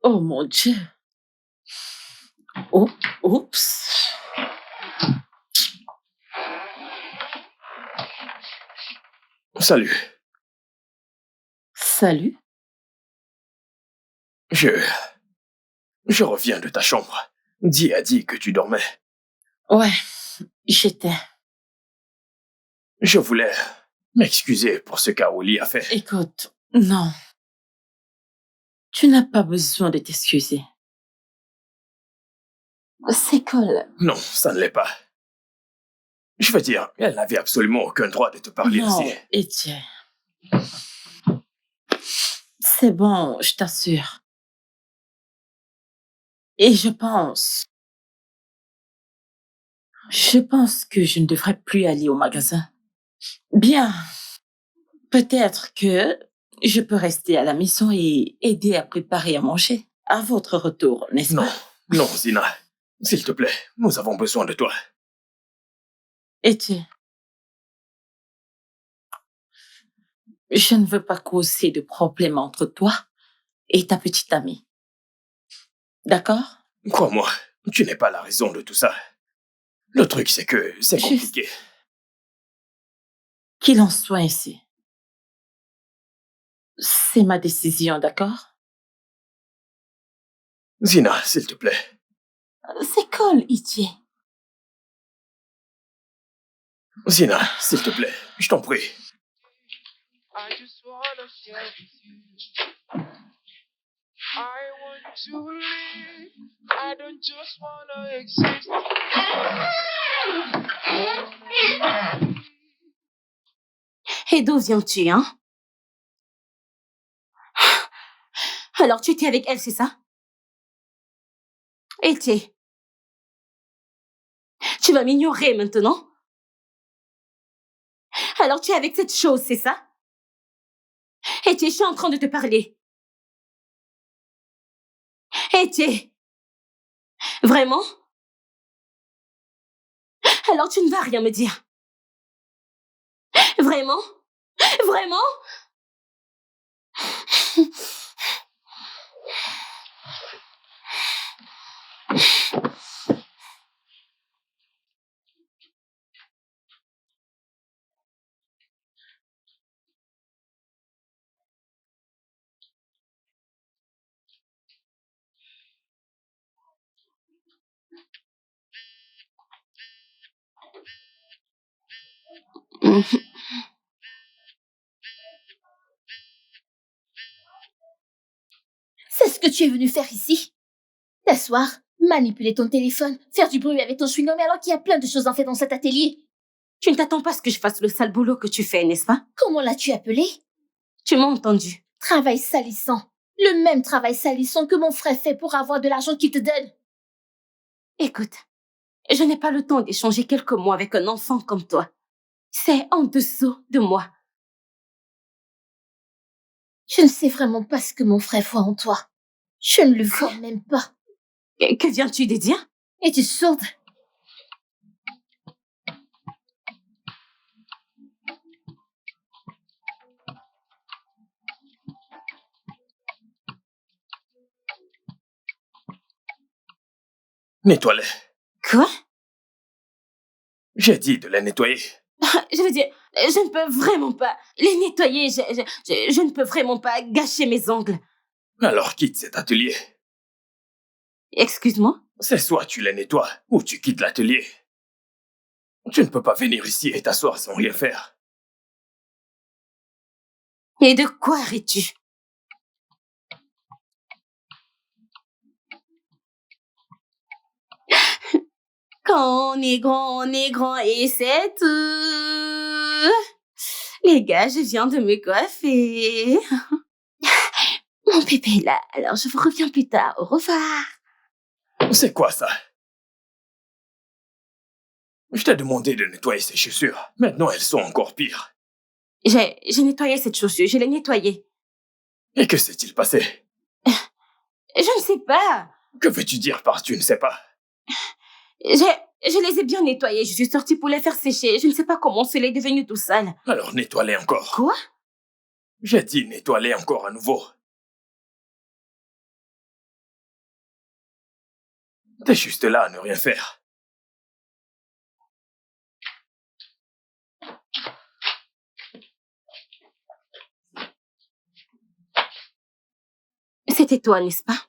Oh mon Dieu. Oh, oups. Salut. Salut. Je reviens de ta chambre. Di a dit que tu dormais. Ouais, j'étais. Je voulais m'excuser pour ce qu'Aoli a fait. Écoute, non. Tu n'as pas besoin de t'excuser. C'est cool. Non, ça ne l'est pas. Je veux dire, elle n'avait absolument aucun droit de te parler Non, ainsi. Étienne. C'est bon, je t'assure. Et je pense que je ne devrais plus aller au magasin. Bien, peut-être que je peux rester à la maison et aider à préparer à manger. À votre retour, n'est-ce Non, pas? non, Zina. S'il te plaît, nous avons besoin de toi. Étienne, je ne veux pas causer de problème entre toi et ta petite amie. D'accord? Crois-moi, tu n'es pas la raison de tout ça. Le truc, c'est que c'est Juste- compliqué. Qu'il en soit ainsi. C'est ma décision, d'accord? Zina, s'il te plaît. C'est cool, Itier. Zina, s'il te plaît, je t'en prie. I just wanna share with you. I want to live. I don't just wanna exist. Et d'où viens-tu, hein? Alors, tu étais avec elle, c'est ça? Étienne. Tu vas m'ignorer maintenant? Alors, tu es avec cette chose, c'est ça? Étienne, je suis en train de te parler. Étienne. Vraiment? Alors, tu ne vas rien me dire. Vraiment? Vraiment? C'est ce que tu es venu faire ici? T'asseoir, manipuler ton téléphone, faire du bruit avec ton chewing-gum alors qu'il y a plein de choses en fait dans cet atelier. Tu ne t'attends pas à ce que je fasse le sale boulot que tu fais, n'est-ce pas? Comment l'as-tu appelé? Tu m'as entendu. Travail salissant. Le même travail salissant que mon frère fait pour avoir de l'argent qu'il te donne. Écoute, je n'ai pas le temps d'échanger quelques mots avec un enfant comme toi. C'est en dessous de moi. Je ne sais vraiment pas ce que mon frère voit en toi. Je ne le vois même pas. Que viens-tu de dire? Es-tu sourde? Nettoie-les. Quoi? J'ai dit de les nettoyer. Je veux dire, je ne peux vraiment pas les nettoyer. Je ne peux vraiment pas gâcher mes ongles. Alors quitte cet atelier. Excuse-moi? C'est soit tu les nettoies, ou tu quittes l'atelier. Tu ne peux pas venir ici et t'asseoir sans rien faire. Et de quoi ris-tu? Quand on est grand et c'est tout. Les gars, je viens de me coiffer. Mon bébé est là, alors je vous reviens plus tard. Au revoir. C'est quoi ça? Je t'ai demandé de nettoyer ces chaussures. Maintenant, elles sont encore pires. J'ai nettoyé cette chaussure, je l'ai nettoyée. Et que s'est-il passé? Je ne sais pas. Que veux-tu dire par tu ne sais pas? Je les ai bien nettoyés. Je suis sortie pour les faire sécher. Je ne sais pas comment cela est devenu tout sale. Alors nettoie-les encore. Quoi? J'ai dit nettoie-les encore à nouveau. T'es juste là à ne rien faire. C'était toi, n'est-ce pas?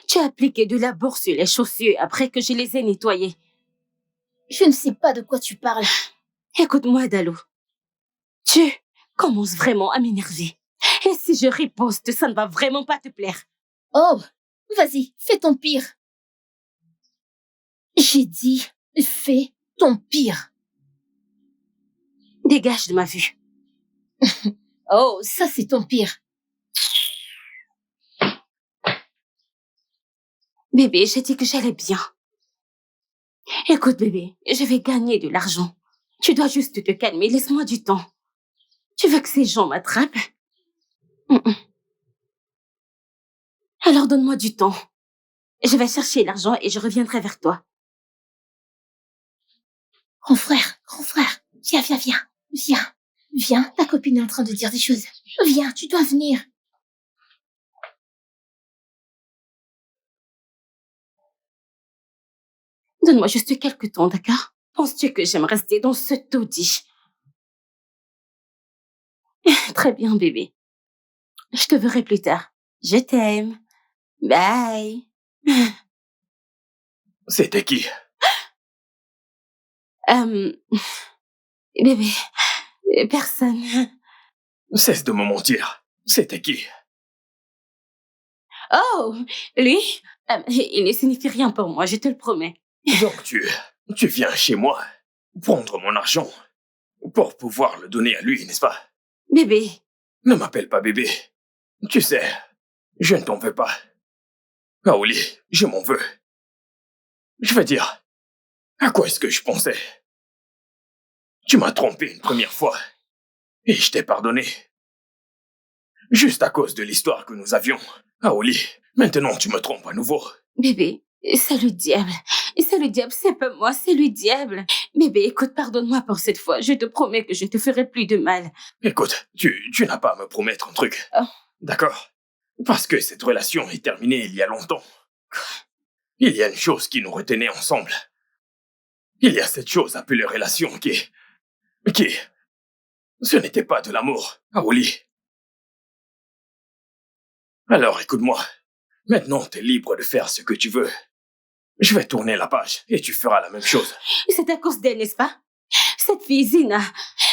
Tu as appliqué de la bourre sur les chaussures après que je les ai nettoyées. Je ne sais pas de quoi tu parles. Écoute-moi, Dalou. Tu commences vraiment à m'énerver. Et si je riposte, ça ne va vraiment pas te plaire. Oh, vas-y, fais ton pire. J'ai dit, fais ton pire. Dégage de ma vue. Oh, ça c'est ton pire. Bébé, j'ai dit que j'allais bien. Écoute, bébé, je vais gagner de l'argent. Tu dois juste te calmer, laisse-moi du temps. Tu veux que ces gens m'attrapent? Alors donne-moi du temps. Je vais chercher l'argent et je reviendrai vers toi. Grand frère, viens, ta copine est en train de dire des choses. Viens, tu dois venir. Donne-moi juste quelques temps, d'accord? Penses-tu que j'aime rester dans ce taudis? Très bien, bébé. Je te verrai plus tard. Je t'aime. Bye. C'était qui? Bébé, personne. Cesse de me mentir. C'était qui? Oh, lui, il ne signifie rien pour moi, je te le promets. Donc tu viens chez moi prendre mon argent pour pouvoir le donner à lui, n'est-ce pas? Bébé. Ne m'appelle pas bébé. Tu sais, je ne t'en veux pas. Aoli, je m'en veux. Je veux dire, à quoi est-ce que je pensais? Tu m'as trompé une première fois et je t'ai pardonné. Juste à cause de l'histoire que nous avions. Aoli, maintenant tu me trompes à nouveau. Bébé, c'est le diable. C'est le diable, c'est pas moi, c'est le diable. Bébé, écoute, pardonne-moi pour cette fois. Je te promets que je te ferai plus de mal. Écoute, tu n'as pas à me promettre un truc. Oh. D'accord? Parce que cette relation est terminée il y a longtemps. Il y a une chose qui nous retenait ensemble. Il y a cette chose appelée relation qui... Ce n'était pas de l'amour, Aoli. Alors écoute-moi. Maintenant, t'es libre de faire ce que tu veux. Je vais tourner la page et tu feras la même chose. C'est à cause d'elle, n'est-ce pas? Cette fille, Zina,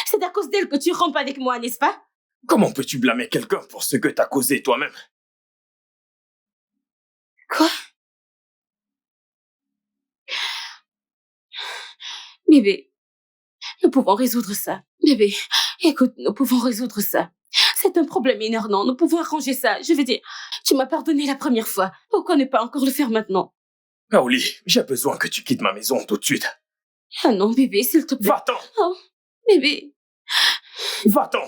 c'est à cause d'elle que tu rompes avec moi, n'est-ce pas? Comment peux-tu blâmer quelqu'un pour ce que t'as causé toi-même? Quoi? Bébé, nous pouvons résoudre ça. Bébé, écoute, nous pouvons résoudre ça. C'est un problème mineur, non? Nous pouvons arranger ça. Je veux dire, tu m'as pardonné la première fois. Pourquoi ne pas encore le faire maintenant? Aoli, j'ai besoin que tu quittes ma maison tout de suite. Ah non, bébé, s'il te plaît. Va-t'en! Oh, bébé. Va-t'en!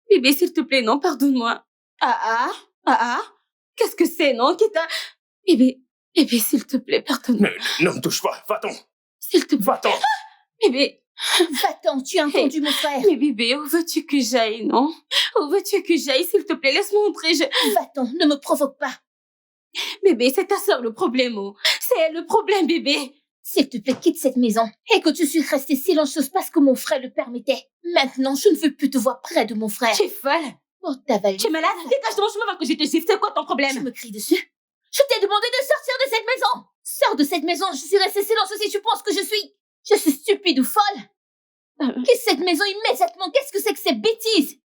Bébé, s'il te plaît, non, pardonne-moi. Qu'est-ce que c'est, non, qui t'a... Bébé, s'il te plaît, pardonne-moi. Ne me touche pas, va-t'en! S'il te plaît. Va-t'en! Bébé. Va-t'en, tu as entendu mon frère. Mais bébé, où veux-tu que j'aille, non? Où veux-tu que j'aille, s'il te plaît, laisse-moi entrer, Va-t'en, ne me provoque pas. Bébé, c'est ta sœur le problème, oh. C'est elle le problème, bébé. S'il te plaît, quitte cette maison. Écoute, je suis restée silencieuse parce que mon frère le permettait. Maintenant, je ne veux plus te voir près de mon frère. Tu es folle. Oh, ta valise. Tu es malade. Dégage de mon chemin avant que je te gifle. C'est quoi ton Tu problème? me cries dessus. Je t'ai demandé de sortir de cette maison. Sors de cette maison. Je suis restée silencieuse et tu penses que je suis stupide ou folle. Quitte cette maison immédiatement. Qu'est-ce que c'est que ces bêtises?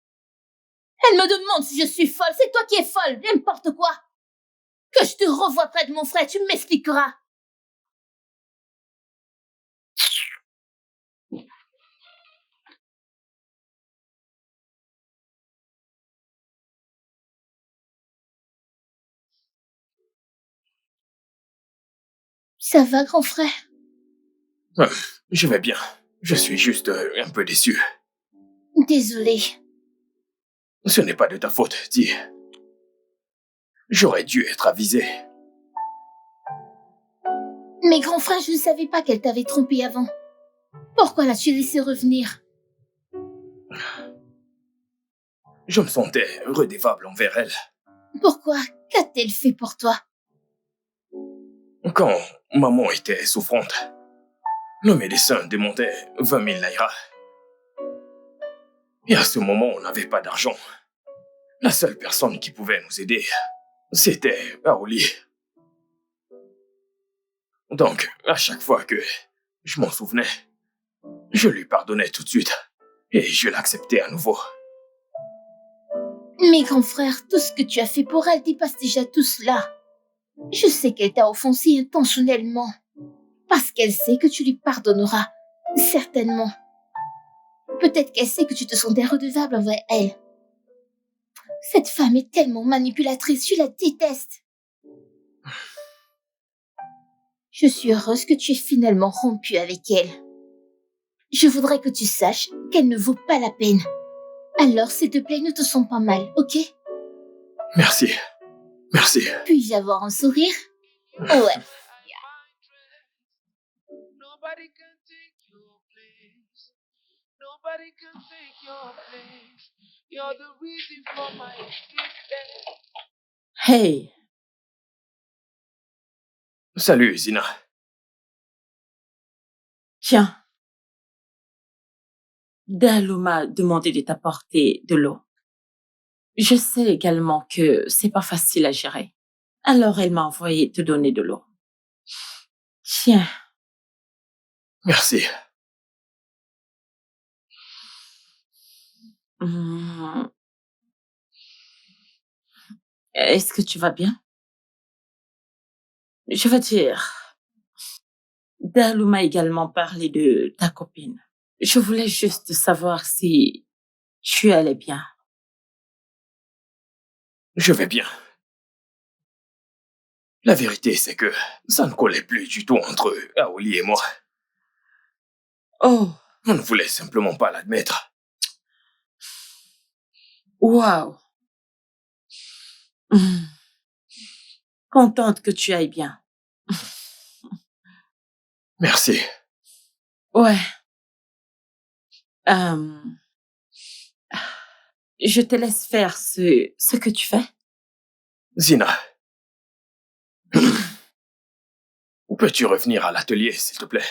Elle me demande si je suis folle. C'est toi qui es folle. N'importe quoi. Que je te revoie près de mon frère, tu m'expliqueras. Ça va, grand frère? Je vais bien. Je suis juste un peu déçu. Désolée. Ce n'est pas de ta faute, dis. J'aurais dû être avisé. Mais grand frère, je ne savais pas qu'elle t'avait trompé avant. Pourquoi l'as-tu laissé revenir? Je me sentais redevable envers elle. Pourquoi? Qu'a-t-elle fait pour toi? Quand maman était souffrante, le médecin demandait 20 000 naira. Et à ce moment, on n'avait pas d'argent. La seule personne qui pouvait nous aider, c'était Aoli. Donc, à chaque fois que je m'en souvenais, je lui pardonnais tout de suite et je l'acceptais à nouveau. Mais grand frère, tout ce que tu as fait pour elle dépasse déjà tout cela. Je sais qu'elle t'a offensé intentionnellement. Parce qu'elle sait que tu lui pardonneras. Certainement. Peut-être qu'elle sait que tu te sentais redevable envers elle. Cette femme est tellement manipulatrice, je la déteste. Je suis heureuse que tu aies finalement rompu avec elle. Je voudrais que tu saches qu'elle ne vaut pas la peine. Alors, s'il te plaît, ne te sens pas mal, ok? Merci. Merci. Puis-je avoir un sourire? Ouais. Nobody can take your place. Nobody can take your place. You're the reason for my existence. Hey, Salut, Zina. tiens. Dalou m'a demandé de t'apporter de l'eau. Je sais également que c'est pas facile à gérer. Alors elle m'a envoyé te donner de l'eau. Tiens. Merci. Hmm. Est-ce que tu vas bien? Je veux dire, Dalou m'a également parlé de ta copine. Je voulais juste savoir si tu allais bien. Je vais bien. La vérité, c'est que ça ne collait plus du tout entre Aoli et moi. Oh, On ne voulait simplement pas l'admettre. waouh. Hmm. Contente que tu ailles bien. Merci. Ouais. Je te laisse faire ce que tu fais. Zina. Peux-tu revenir à l'atelier, s'il te plaît?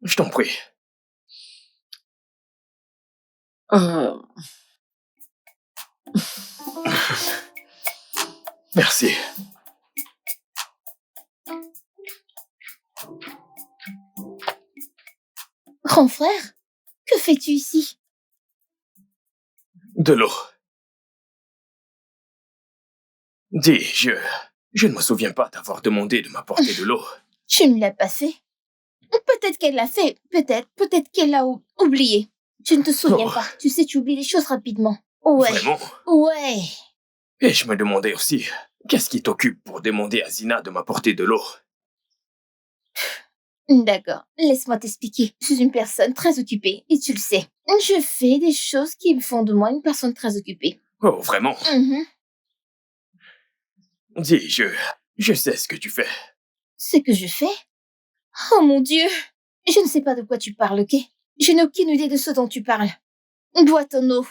Je t'en prie. Merci. Grand frère, que fais-tu ici? De l'eau. Dis, je ne me souviens pas t'avoir demandé de m'apporter de l'eau. Tu ne l'as pas fait? Peut-être qu'elle l'a fait, peut-être qu'elle l'a oublié. Tu ne te souviens Oh. pas, tu sais, tu oublies les choses rapidement. Ouais, Vraiment? ouais. Et je me demandais aussi, qu'est-ce qui t'occupe pour demander à Zina de m'apporter de l'eau? D'accord, laisse-moi t'expliquer. Je suis une personne très occupée, et tu le sais. Je fais des choses qui me font de moi une personne très occupée. Oh, vraiment? Mhm. Dis, je sais ce que tu fais. Ce que je fais? Oh mon Dieu! Je ne sais pas de quoi tu parles, ok? Je n'ai aucune idée de ce dont tu parles. Bois ton eau.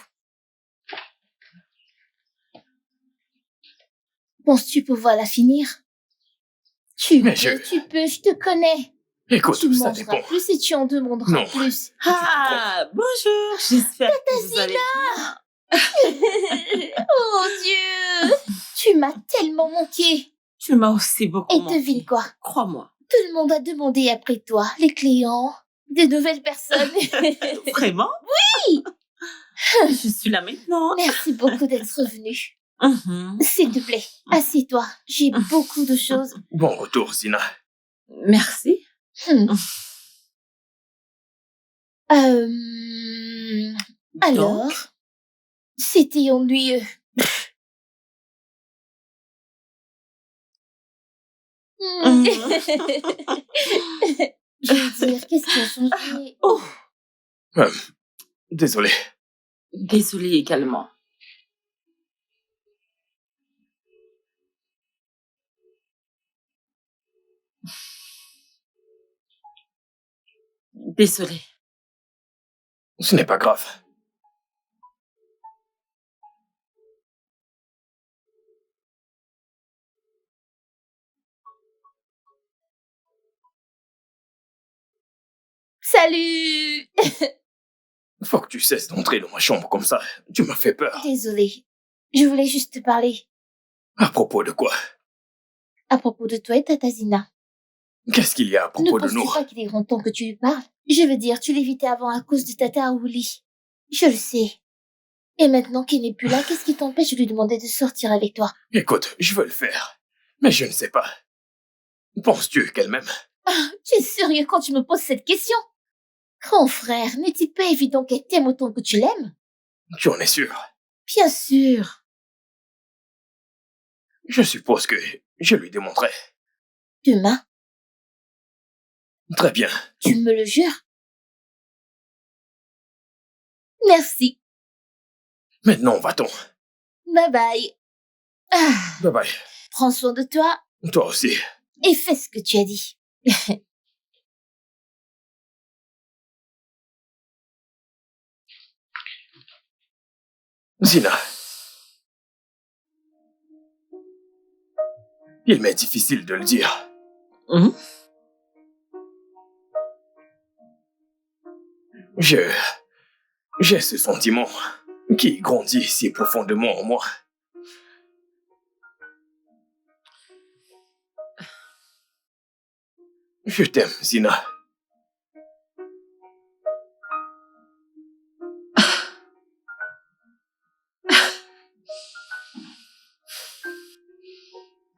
Penses-tu pouvoir la finir? Tu Mais peux, je te connais. Écoute, Tu ça mangeras dépend. plus et tu en demanderas Non. plus. Ah, bonjour. J'espère que vous allez bien. Oh Dieu! Tu m'as tellement manqué. Tu m'as aussi beaucoup Et manqué. devine quoi? Crois-moi. Tout le monde a demandé après toi. Les clients, des nouvelles personnes. Vraiment? Oui! Je suis là maintenant. Merci beaucoup d'être venu. Mhm. S'il te plaît, assieds-toi. J'ai beaucoup de choses. Bon retour, Zina. Merci. Hmm. Alors, Donc, c'était ennuyeux. Mhm. Je veux dire, qu'est-ce qui a changé? Oh, Désolé. désolée également. Désolée. Ce n'est pas grave. Salut! Faut que tu cesses d'entrer dans ma chambre comme ça. Tu m'as fait peur. Désolée. Je voulais juste te parler À propos de quoi? à propos de toi et Tata Zina. Qu'est-ce qu'il y a à Ne propos de penses-tu nous? pas qu'il est grand temps que tu lui parles? Je veux dire, tu l'évitais avant à cause de Tata Aouli. Je le sais. Et maintenant qu'il n'est plus là, qu'est-ce qui t'empêche de lui demander de sortir avec toi? Écoute, je veux le faire. Mais je ne sais pas. Penses-tu qu'elle m'aime? Tu es sérieux quand tu me poses cette question? Grand frère, n'est-il pas évident qu'elle t'aime autant que tu l'aimes? Tu en es sûr? Bien sûr. Je suppose que je lui démontrerai. Demain, Très bien. tu me le jures? Merci. Maintenant, va-t'en. Bye bye. Ah, Bye bye. prends soin de toi Toi aussi. et fais ce que tu as dit. Zina. Il m'est difficile de le dire. Mhm. J'ai ce sentiment qui grandit si profondément en moi. Je t'aime, Zina.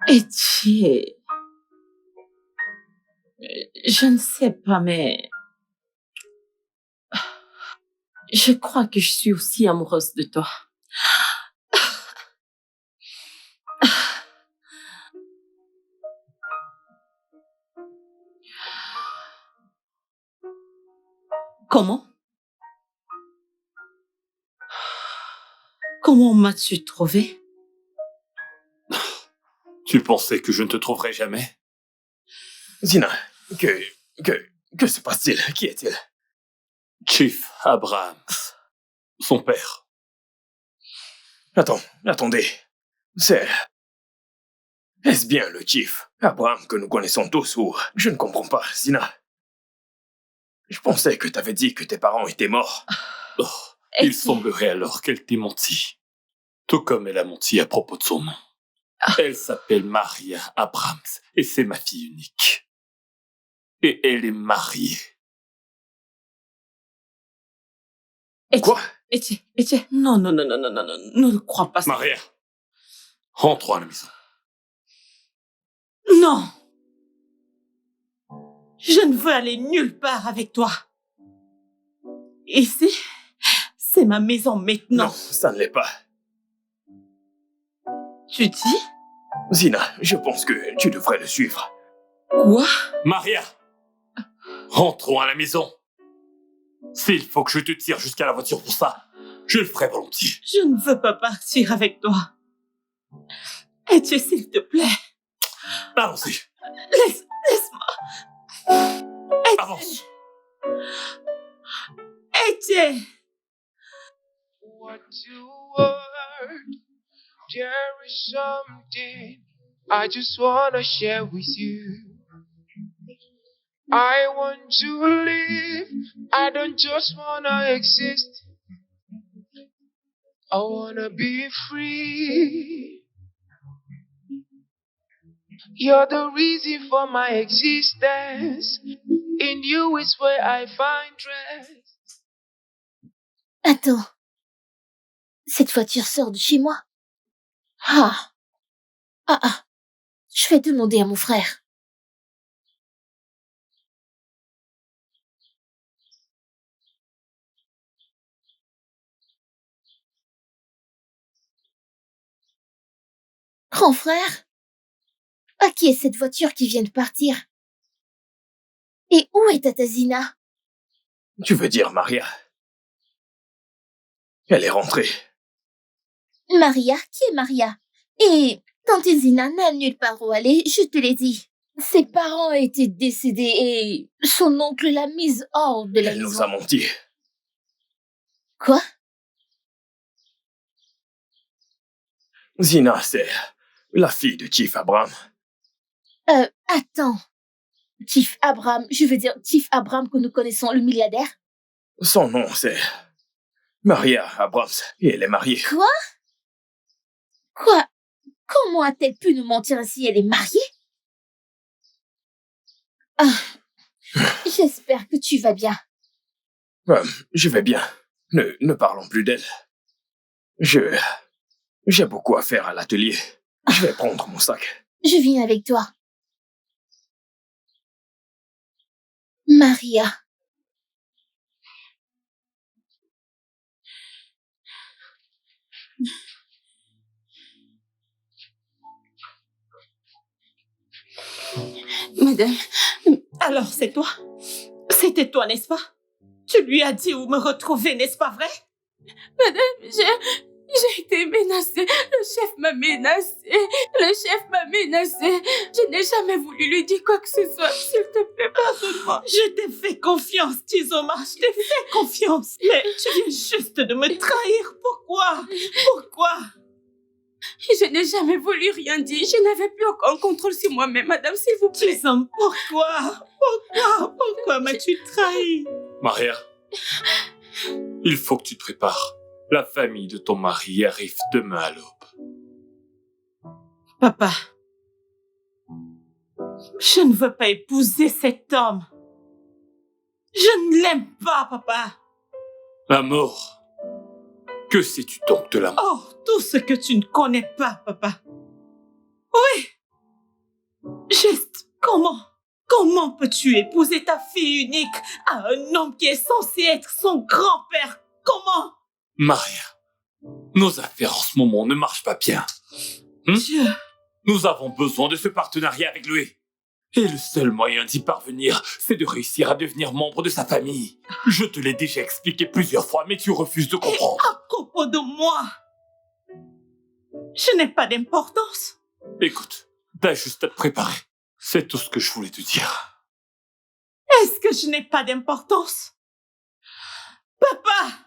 Etienne, je ne sais pas, mais je crois que je suis aussi amoureuse de toi. Comment? Comment m'as-tu trouvé? Tu pensais que je ne te trouverais jamais? Zina, que se passe-t-il? Qui est-il? Chief Abrams, son père. Attendez. Est-ce bien le Chief Abraham que nous connaissons tous ou... Je ne comprends pas, Zina. Je pensais que t'avais dit que tes parents étaient morts. Oh, il semblerait alors qu'elle t'ait menti. Tout comme elle a menti à propos de son nom. Elle s'appelle Maria Abrams et c'est ma fille unique. Et elle est mariée. Quoi? Etienne, non, ne le crois pas. Maria, rentrons à la maison. Non! Je ne veux aller nulle part avec toi. Ici, c'est ma maison maintenant. Non, ça ne l'est pas. Tu dis? Zina, je pense que tu devrais le suivre. Quoi? Maria, rentrons à la maison. S'il faut que je te tire jusqu'à la voiture pour ça, je le ferai volontiers. Je ne veux pas partir avec toi. Etienne, s'il te plaît. Allons-y. Laisse-moi. Avance. Etienne. What you word? There is something I just wanna share with you. I want to live. I don't just wanna exist. I wanna be free. You're the reason for my existence. In you is where I find rest. Attends. Cette voiture sort de chez moi. Ah. Je vais demander à mon frère. Grand frère, à qui est cette voiture qui vient de partir? Et où est Tata Zina? Tu veux dire Maria? Elle est rentrée. Maria? Qui est Maria? Et Tante Zina n'a nulle part où aller, je te l'ai dit. Ses parents étaient décédés et son oncle l'a mise hors de la Elle maison. nous a menti. Quoi? Zina, c'est la fille de Chief Abraham. Attends. Chief Abraham, je veux dire Chief Abraham que nous connaissons, le milliardaire? Son nom, c'est Maria Abrams. Et elle est mariée. Quoi? Comment a-t-elle pu nous mentir ainsi? Elle est mariée? J'espère que tu vas bien. Je vais bien. Ne parlons plus d'elle. J'ai beaucoup à faire à l'atelier. Je vais prendre mon sac. Je viens avec toi. Maria. Madame, Alors, c'est toi? C'était toi, n'est-ce pas? Tu lui as dit où me retrouver, n'est-ce pas vrai? madame, j'ai été menacée. Le chef m'a menacée. Je n'ai jamais voulu lui dire quoi que ce soit. S'il te plaît, pardonne-moi. Je t'ai fait confiance, Tizoma. Je t'ai fait confiance. Mais tu viens juste de me trahir. Pourquoi? Je n'ai jamais voulu rien dire. Je n'avais plus aucun contrôle sur moi-même, madame, s'il vous plaît. Tizom, pourquoi m'as-tu trahi? Maria, il faut que tu te prépares. La famille de ton mari arrive demain à l'aube. Papa, je ne veux pas épouser cet homme. Je ne l'aime pas, papa. La mort. Que sais-tu donc de la mort? Oh, tout ce que tu ne connais pas, papa. Oui. Juste, comment peux-tu épouser ta fille unique à un homme qui est censé être son grand-père? Comment? Maria, nos affaires en ce moment ne marchent pas bien. Dieu. Nous avons besoin de ce partenariat avec lui. Et le seul moyen d'y parvenir, c'est de réussir à devenir membre de sa famille. Je te l'ai déjà expliqué plusieurs fois, mais tu refuses de comprendre. À propos de moi, je n'ai pas d'importance. Écoute, t'as juste à te préparer. C'est tout ce que je voulais te dire. Est-ce que je n'ai pas d'importance? Papa!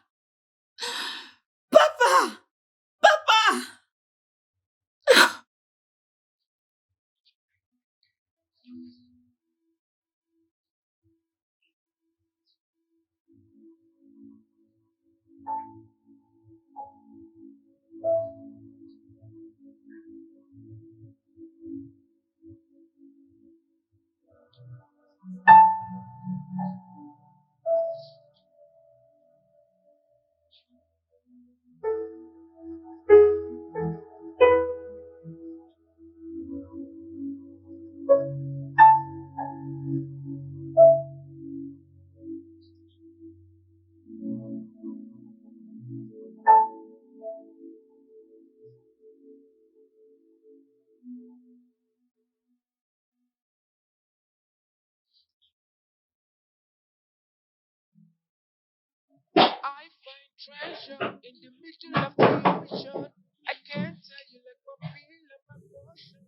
I find treasure in the middle of the ocean. I can't tell you like my feel of my portion.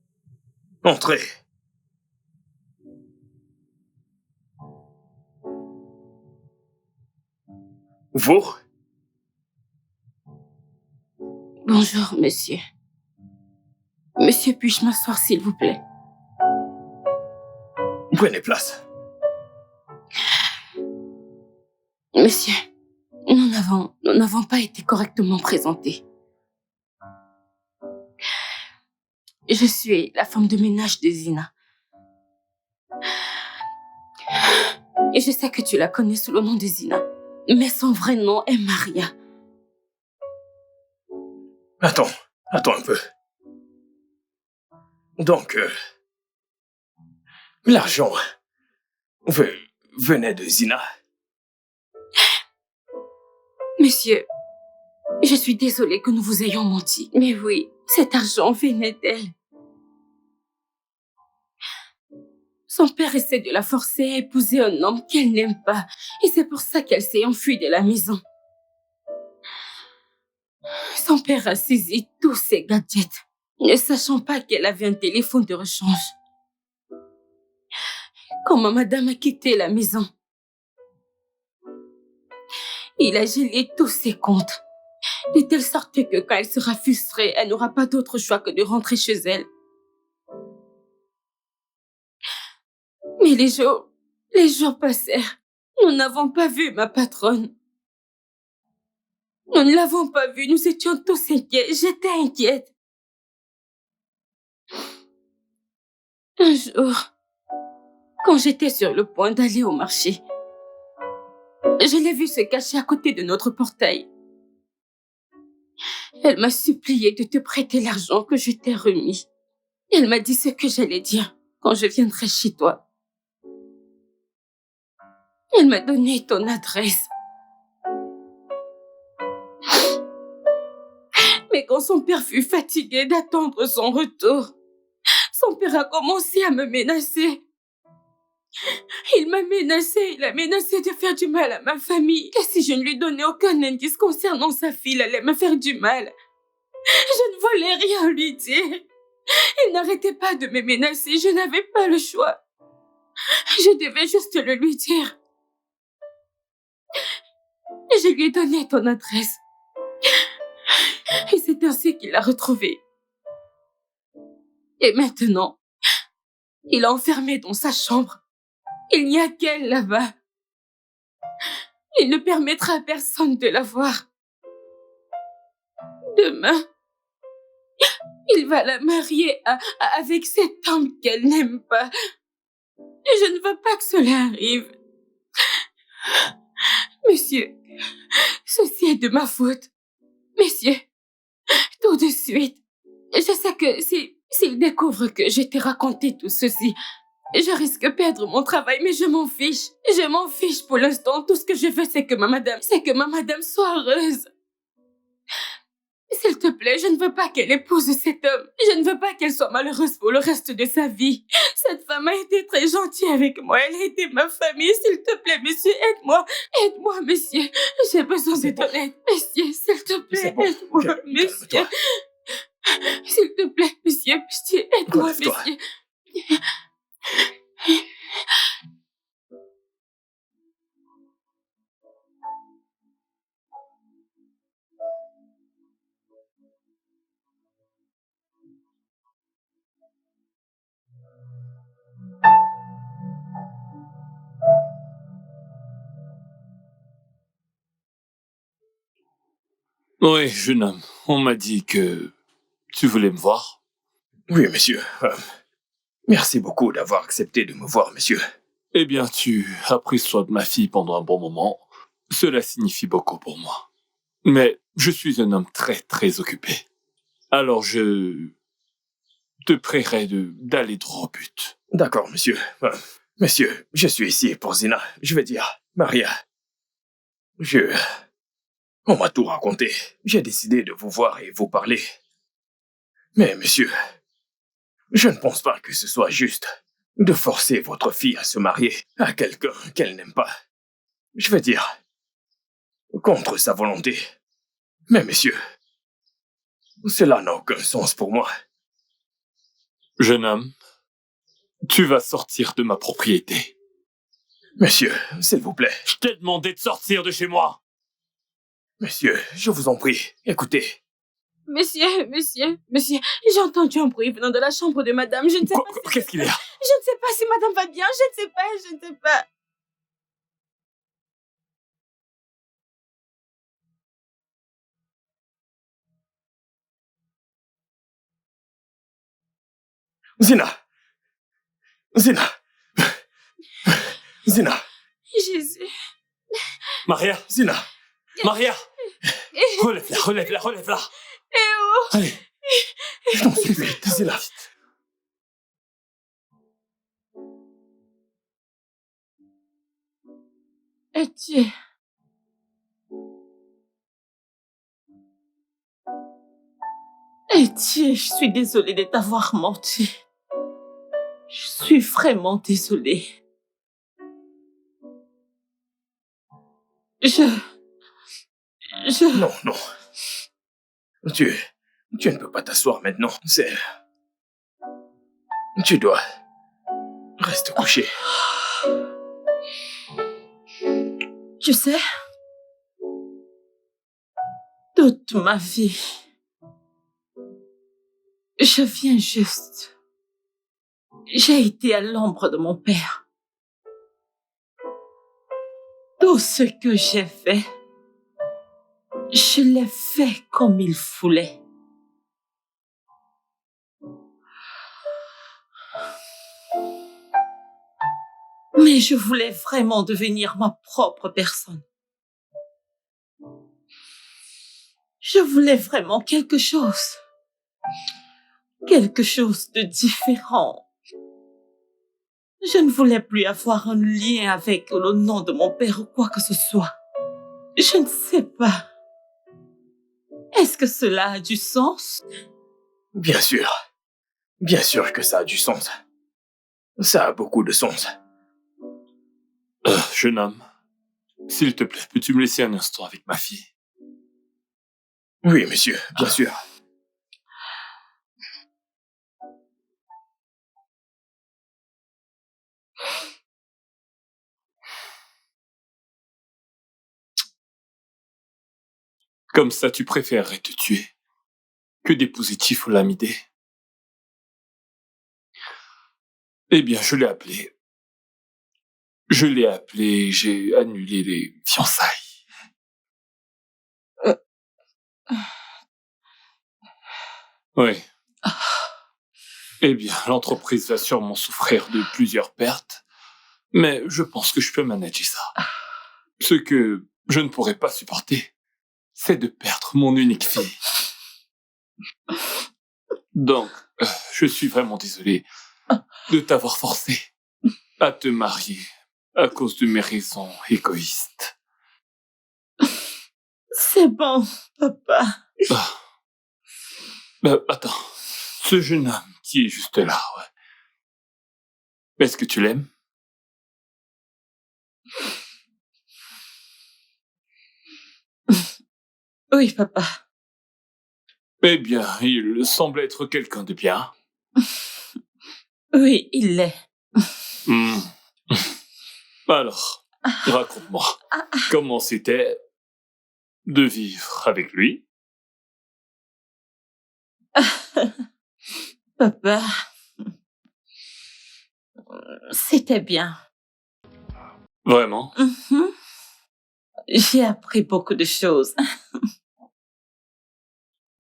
Entrez. Vous? Bonjour, monsieur. Monsieur, puis-je m'asseoir, s'il vous plaît? Prenez place. Monsieur, nous n'avons pas été correctement présentés. Je suis la femme de ménage de Zina. Et je sais que tu la connais sous le nom de Zina. Mais son vrai nom est Maria. Attends un peu. Donc, l'argent venait de Zina. Monsieur, je suis désolée que nous vous ayons menti. Mais oui, cet argent venait d'elle. Son père essaie de la forcer à épouser un homme qu'elle n'aime pas. Et c'est pour ça qu'elle s'est enfuie de la maison. Son père a saisi tous ses gadgets, ne sachant pas qu'elle avait un téléphone de rechange. Quand ma madame a quitté la maison, il a gelé tous ses comptes, de telle sorte que quand elle sera frustrée, elle n'aura pas d'autre choix que de rentrer chez elle. Mais les jours passèrent. Nous n'avons pas vu ma patronne. Nous ne l'avons pas vue, nous étions tous inquiets. J'étais inquiète. Un jour, quand j'étais sur le point d'aller au marché, je l'ai vue se cacher à côté de notre portail. Elle m'a supplié de te prêter l'argent que je t'ai remis. Elle m'a dit ce que j'allais dire quand je viendrai chez toi. Elle m'a donné ton adresse. Mais quand son père fut fatigué d'attendre son retour, son père a commencé à me menacer. Il a menacé de faire du mal à ma famille. Et si je ne lui donnais aucun indice concernant sa fille, elle allait me faire du mal. Je ne voulais rien lui dire. Il n'arrêtait pas de me menacer, je n'avais pas le choix. Je devais juste le lui dire. Et je lui ai donné ton adresse. Et c'est ainsi qu'il l'a retrouvée. Et maintenant, il l'a enfermée dans sa chambre. Il n'y a qu'elle là-bas. Il ne permettra à personne de la voir. Demain, il va la marier avec cet homme qu'elle n'aime pas. Et je ne veux pas que cela arrive. Monsieur, ceci est de ma faute. Messieurs, tout de suite, je sais que s'il découvre que je t'ai raconté tout ceci, je risque de perdre mon travail, mais je m'en fiche. Je m'en fiche pour l'instant. Tout ce que je veux, c'est que ma madame soit heureuse. S'il te plaît, je ne veux pas qu'elle épouse cet homme. Je ne veux pas qu'elle soit malheureuse pour le reste de sa vie. Cette femme a été très gentille avec moi. Elle a été ma famille. S'il te plaît, monsieur, aide-moi. Aide-moi, monsieur. J'ai besoin de ton aide. Monsieur, s'il te plaît, aide-moi, monsieur. S'il te plaît, monsieur, aide-moi, monsieur. Oui, jeune homme, on m'a dit que tu voulais me voir. Oui, monsieur. Merci beaucoup d'avoir accepté de me voir, monsieur. Eh bien, tu as pris soin de ma fille pendant un bon moment. Cela signifie beaucoup pour moi. Mais je suis un homme très, très occupé. Alors je te prierai d'aller droit au but. D'accord, monsieur. Monsieur, je suis ici pour Zina. Je veux dire, Maria. On m'a tout raconté. J'ai décidé de vous voir et vous parler. Mais, monsieur, je ne pense pas que ce soit juste de forcer votre fille à se marier à quelqu'un qu'elle n'aime pas. Je veux dire, contre sa volonté. Mais, monsieur, cela n'a aucun sens pour moi. Jeune homme, tu vas sortir de ma propriété. Monsieur, s'il vous plaît. Je t'ai demandé de sortir de chez moi. Monsieur, je vous en prie, écoutez. Monsieur, j'ai entendu un bruit venant de la chambre de madame. Je ne sais pas si... Qu'est-ce qu'il y a? Je ne sais pas si madame va bien. Je ne sais pas. Zina! Zina! Zina! Jésus. Maria! Zina! Maria! Relève-la, relève-la, relève-la! Allez! Je t'en supplie, Zina! Etienne. Etienne, je suis désolée de t'avoir menti. Je suis vraiment désolée. Non, non. Tu ne peux pas t'asseoir maintenant. Tu dois... Reste couché. Tu sais, toute ma vie, je viens juste. J'ai été à l'ombre de mon père. Tout ce que j'ai fait, je l'ai fait comme il voulait. Mais je voulais vraiment devenir ma propre personne. Je voulais vraiment quelque chose de différent. Je ne voulais plus avoir un lien avec le nom de mon père ou quoi que ce soit. Je ne sais pas. Est-ce que cela a du sens? Bien sûr. Bien sûr que ça a du sens. Ça a beaucoup de sens. Jeune homme, s'il te plaît, peux-tu me laisser un instant avec ma fille? Oui, monsieur, bien sûr. Comme ça, tu préférerais te tuer que d'épouser Tifo-Lamidé? Eh bien, je l'ai appelé. J'ai annulé les fiançailles. Oui. Eh bien, l'entreprise va sûrement souffrir de plusieurs pertes, mais je pense que je peux manager ça. Ce que je ne pourrais pas supporter, c'est de perdre mon unique fille. Donc, je suis vraiment désolé de t'avoir forcé à te marier à cause de mes raisons égoïstes. C'est bon, papa. Attends, ce jeune homme qui est juste là, ouais. Est-ce que tu l'aimes? Oui, papa. Eh bien, il semble être quelqu'un de bien. Oui, il l'est. Alors, raconte-moi, comment c'était de vivre avec lui? Papa, c'était bien. Vraiment? J'ai appris beaucoup de choses.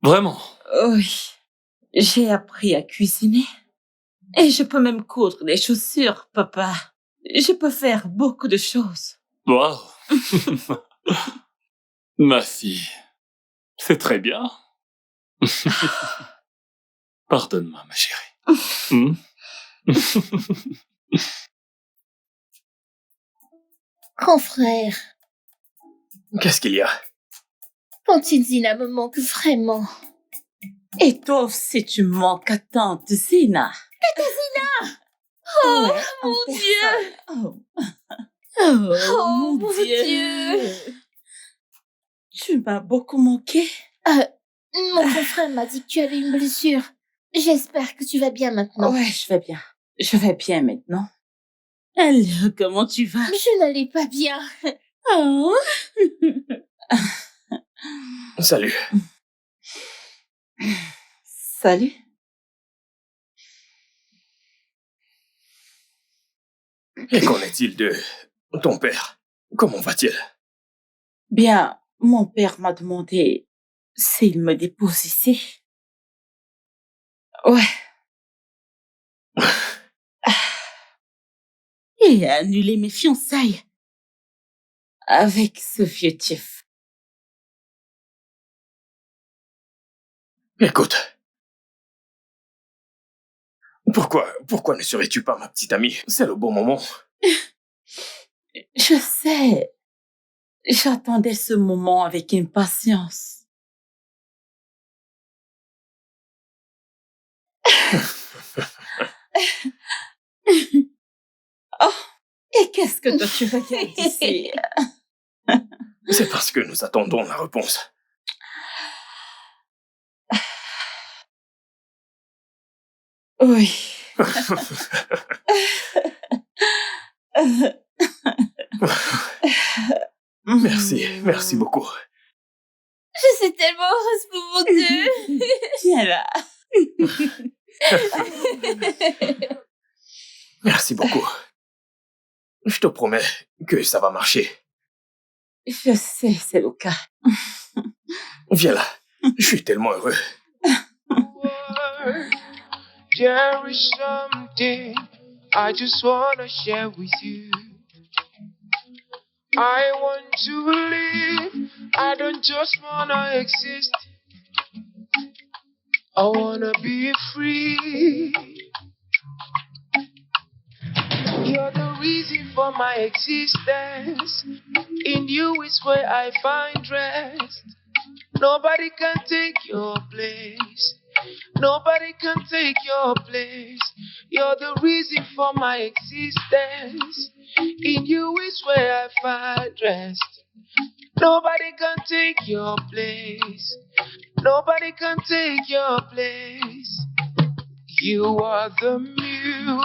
Vraiment? Oui, j'ai appris à cuisiner. Et je peux même coudre des chaussures, papa. Je peux faire beaucoup de choses. Wow. Ma fille, c'est très bien. Pardonne-moi, ma chérie. Grand frère, Qu'est-ce qu'il y a? Tante Zina me manque vraiment. Et toi aussi, tu manques à tante Zina. Oh, Ouais, mon en Dieu! personne. Oh, mon mon Dieu. Dieu. Tu m'as beaucoup manqué. Mon grand frère m'a dit que tu avais une blessure. J'espère que tu vas bien maintenant. Ouais, je vais bien. Je vais bien maintenant. Alors, comment tu vas? Je n'allais pas bien. Oh. Salut. Salut. Et qu'en est-il de ton père? Comment va-t-il? Bien, mon père m'a demandé s'il me dépose ici. Ouais. Et annuler mes fiançailles avec ce vieux Tiff. Écoute. Pourquoi ne serais-tu pas ma petite amie? C'est le bon moment. Je sais. J'attendais ce moment avec impatience. Oh, et qu'est-ce que toi tu regardes ici? C'est parce que nous attendons la réponse. Oui. Merci beaucoup. Je suis tellement heureuse pour vous deux. Viens là. Merci beaucoup. Je te promets que ça va marcher. Je sais, c'est le cas. Viens là. Je suis tellement heureux. There is something I just wanna share with you. I want to live, I don't just wanna exist. I wanna be free. You're the reason for my existence. In you is where I find rest. Nobody can take your place. Nobody can take your place. You're the reason for my existence. In you is where I find rest. Nobody can take your place. Nobody can take your place. You are the muse.